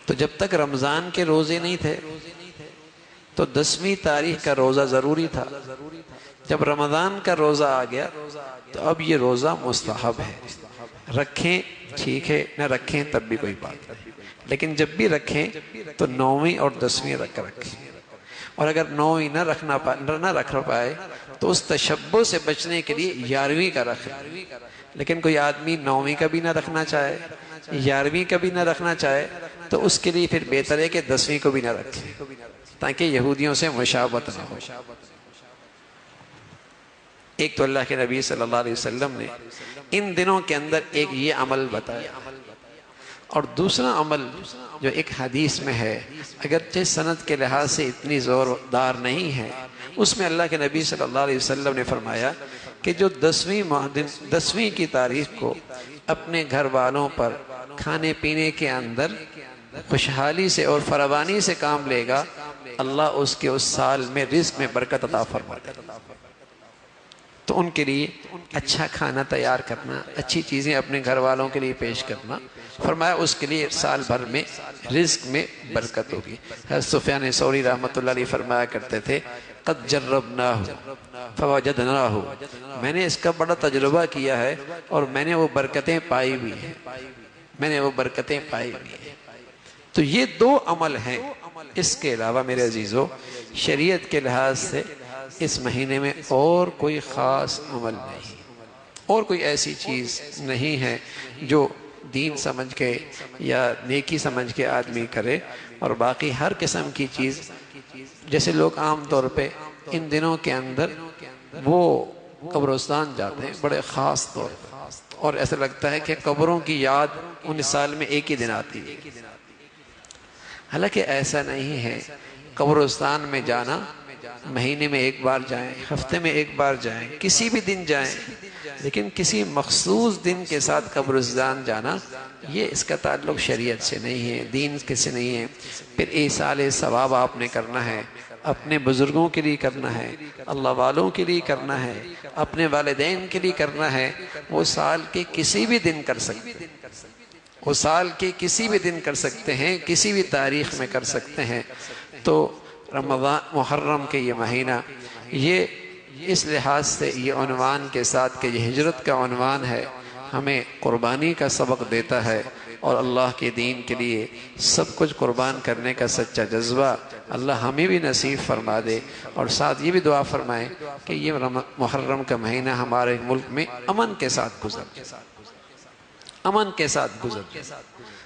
تو جب تک رمضان کے روزے نہیں تھے تو 10ویں تاریخ کا روزہ ضروری تھا. جب رمضان کا روزہ آ گیا تو اب یہ روزہ مستحب ہے. رکھیں ٹھیک ہے، نہ رکھیں تب بھی کوئی بات نہیں، لیکن جب بھی رکھیں تو 9ویں اور 10ویں رکھیں. اور اگر 9ویں نہ رکھ پائے تو اس تشبہ سے بچنے کے لیے 11ویں کا رکھیں. لیکن کوئی آدمی 9ویں کا بھی نہ رکھنا چاہے، 11ویں کا بھی نہ رکھنا چاہے، تو اس کے لیے پھر بہتر ہے کہ 10ویں کو بھی نہ رکھیں تاکہ یہودیوں سے مشابہت نہ ہو. ایک تو اللہ کے نبی صلی اللہ علیہ وسلم نے ان دنوں کے اندر ایک یہ عمل بتایا، اور دوسرا عمل جو ایک حدیث میں ہے، اگرچہ سند کے لحاظ سے اتنی زوردار نہیں ہے، اس میں اللہ کے نبی صلی اللہ علیہ وسلم نے فرمایا کہ جو 10ویں کی تاریخ کو اپنے گھر والوں پر کھانے پینے کے اندر خوشحالی سے اور فراوانی سے کام لے گا، اللہ اس کے اس سال میں رزق میں برکت عطا فرمائے. تو ان کے لیے اچھا کھانا تیار کرنا، اچھی چیزیں اپنے گھر والوں کے لیے پیش کرنا، فرمایا اس کے لیے سال بھر میں رزق میں برکت ہوگی. حضرت سفیان ثوری رحمۃ اللہ علیہ فرمایا کرتے تھے قد جربناہ فوجدناہ، میں نے اس کا بڑا تجربہ کیا ہے اور میں نے وہ برکتیں پائی بھی ہیں. تو یہ 2 عمل ہیں. اس کے علاوہ میرے عزیزو شریعت کے لحاظ سے اس مہینے میں اور کوئی خاص عمل نہیں، اور کوئی ایسی چیز نہیں ہے جو دین سمجھ کے یا نیکی سمجھ کے آدمی کرے. اور باقی ہر قسم کی چیز، جیسے لوگ عام طور پہ ان دنوں کے اندر وہ قبرستان جاتے ہیں بڑے خاص طور پر، اور ایسا لگتا ہے کہ قبروں کی یاد ان سال میں ایک ہی دن آتی ہے. حالانکہ ایسا نہیں ہے. قبرستان میں جانا مہینے میں ایک بار جائیں، ہفتے میں ایک بار جائیں، کسی بھی دن جائیں، لیکن کسی مخصوص دن کے ساتھ قبرستان جانا، یہ اس کا تعلق شریعت سے نہیں ہے، دین کے سے نہیں ہے. پھر ایصال ثواب آپ نے کرنا ہے، اپنے بزرگوں کے لیے کرنا ہے، اللہ والوں کے لیے کرنا ہے، اپنے والدین کے لیے کرنا ہے. وہ سال کے کسی بھی دن کر سکتے ہیں، وہ سال کے کسی بھی دن کر سکتے ہیں، کسی بھی تاریخ میں کر سکتے ہیں. تو رمضان محرم کے یہ مہینہ، یہ اس لحاظ سے یہ عنوان کے ساتھ کہ یہ ہجرت کا عنوان ہے، ہمیں قربانی کا سبق دیتا ہے، اور اللہ کے دین کے لیے سب کچھ قربان کرنے کا سچا جذبہ اللہ ہمیں بھی نصیب فرما دے. اور ساتھ یہ بھی دعا فرمائیں کہ یہ محرم کا مہینہ ہمارے ملک میں امن کے ساتھ گزر،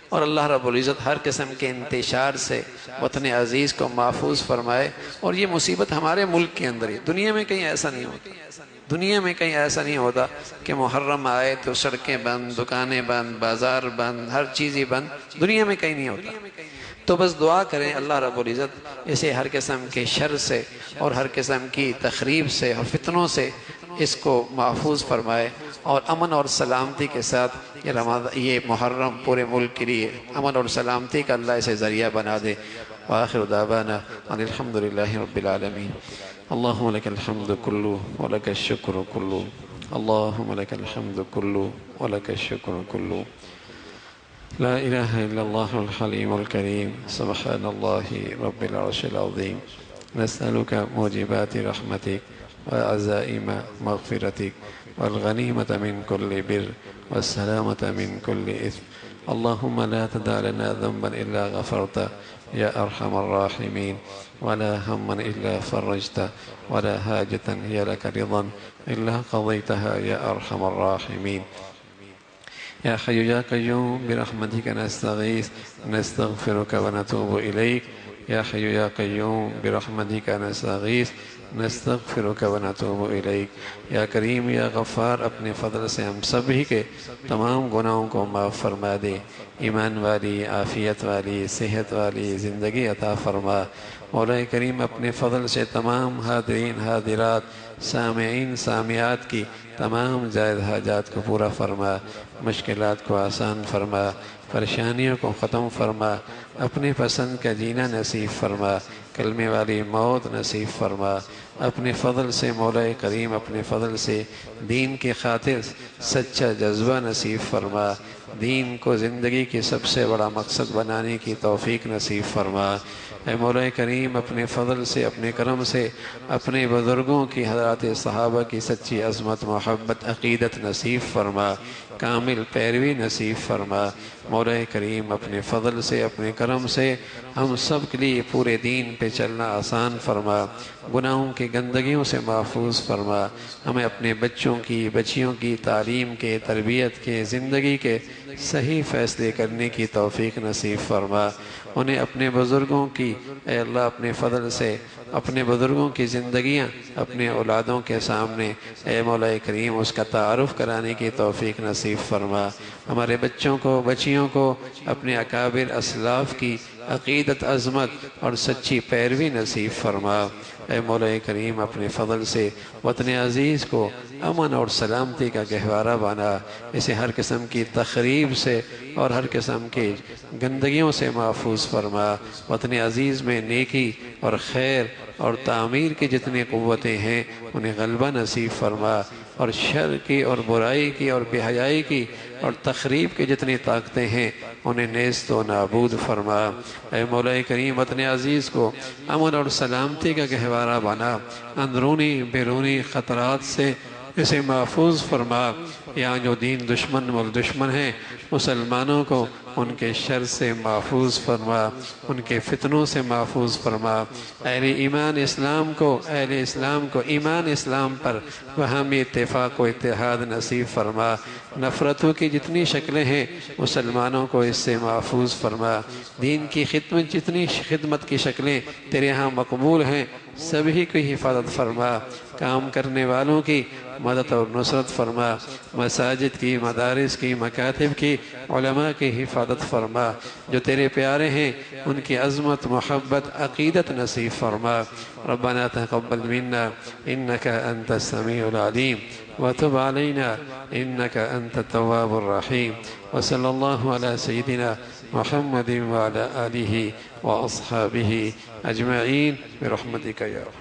اور اللہ رب العزت ہر قسم کے انتشار سے وطن عزیز کو محفوظ فرمائے. اور یہ مصیبت ہمارے ملک کے اندر ہے، دنیا میں کہیں ایسا نہیں ہوتا کہ محرم آئے تو سڑکیں بند، دکانیں بند، بازار بند، ہر چیز ہی بند. دنیا میں کہیں نہیں ہوتا. تو بس دعا کریں اللہ رب العزت اسے ہر قسم کے شر سے اور ہر قسم کی تخریب سے اور فتنوں سے اس کو محفوظ فرمائے، اور امن اور سلامتی کے ساتھ یہ محرم پورے ملک کے لیے امن اور سلامتی کا اللہ اسے ذریعہ بنا دے. وآخر دعوانا ان الحمد للہ رب العالمین. اللہم لک الحمد کلو ولک الشکر کلو، اللہم لک الحمد کلو ولک الشکر کلو. لا إله إلا الله الحليم الكريم سبحان الله رب العرش العظيم. نسألك موجبات رحمتك وعزائم مغفرتك والغنيمة من كل بر والسلامة من كل إثم. اللهم لا تدع لنا ذنبا إلا غفرته يا أرحم الراحمين، ولا هما إلا فرجته، ولا حاجة هي لك رضا إلا قضيتها يا أرحم الراحمين. يا حي يا قيوم برحمتك نستغيث نستغفرك ونتوب إليك. يا حي يا قيوم برحمتك نستغيث نستغفرك ونتوب إليك. یا کریم یا غفار اپنے فضل سے ہم سبھی کے تمام گناہوں کو معاف فرما دے. ایمان والی، عافیت والی، صحت والی زندگی عطا فرما. مولا کریم اپنے فضل سے تمام حاضرین حاضرات، سامعین سامعات کی تمام جائز حاجات کو پورا فرما، مشکلات کو آسان فرما، پریشانیوں کو ختم فرما، اپنے پسند کا جینا نصیب فرما، کلمے والی موت نصیب فرما. اپنے فضل سے مولا کریم اپنے فضل سے دین کی خاطر سچا جذبہ نصیب فرما. دین کو زندگی کی سب سے بڑا مقصد بنانے کی توفیق نصیب فرما. اے مولا کریم اپنے فضل سے اپنے کرم سے اپنے بزرگوں کی حضرات صحابہ کی سچی عظمت محبت عقیدت نصیب فرما، کامل پیروی نصیب فرما۔ مولا کریم اپنے فضل سے اپنے کرم سے ہم سب کے لیے پورے دین پہ چلنا آسان فرما، گناہوں کی گندگیوں سے محفوظ فرما، ہمیں اپنے بچوں کی بچیوں کی تعلیم کے تربیت کے زندگی کے صحیح فیصلے کرنے کی توفیق نصیب فرما، انہیں اپنے بزرگوں کی اے اللہ اپنے فضل سے اپنے بزرگوں کی زندگیاں اپنے اولادوں کے سامنے اے مولا کریم اس کا تعارف کرانے کی توفیق نصیب فرما، ہمارے بچوں کو بچیوں کو اپنے اکابر اسلاف کی عقیدت عظمت اور سچی پیروی نصیب فرما۔ اے مولا کریم اپنے فضل سے وطن عزیز کو امن اور سلامتی کا گہوارہ بنا، اسے ہر قسم کی تخریب سے اور ہر قسم کی گندگیوں سے محفوظ فرما، وطن عزیز میں نیکی اور خیر اور تعمیر کی جتنی قوتیں ہیں انہیں غلبہ نصیب فرما، اور شر کی اور برائی کی اور بے حیائی کی اور تخریب کی جتنی طاقتیں ہیں انہیں نیست و نابود فرما۔ اے مولا کریم وطن عزیز کو امن اور سلامتی کا گہوارہ بنا، اندرونی بیرونی خطرات سے اسے محفوظ فرما، یہاں جو دین دشمن والدشمن ہیں مسلمانوں کو ان کے شر سے محفوظ فرما، ان کے فتنوں سے محفوظ فرما، اہل ایمان اسلام کو ایمان اسلام پر باہمی اتفاق و اتحاد نصیب فرما، نفرتوں کی جتنی شکلیں ہیں مسلمانوں کو اس سے محفوظ فرما، دین کی خدمت جتنی خدمت کی شکلیں تیرے ہاں مقبول ہیں سبھی کی حفاظت فرما، کام کرنے والوں کی مدد اور نصرت فرما، مساجد کی مدارس کی مکاتب کی علماء کی حفاظت فرما، جو تیرے پیارے ہیں ان کی عظمت محبت عقیدت نصیب فرما۔ ربنا تقبل منا انك انت السميع العليم وتب علينا انك انت التواب الرحيم، وصلى الله على سيدنا محمد وعلى آله وأصحابه أجمعين برحمتك يا رب۔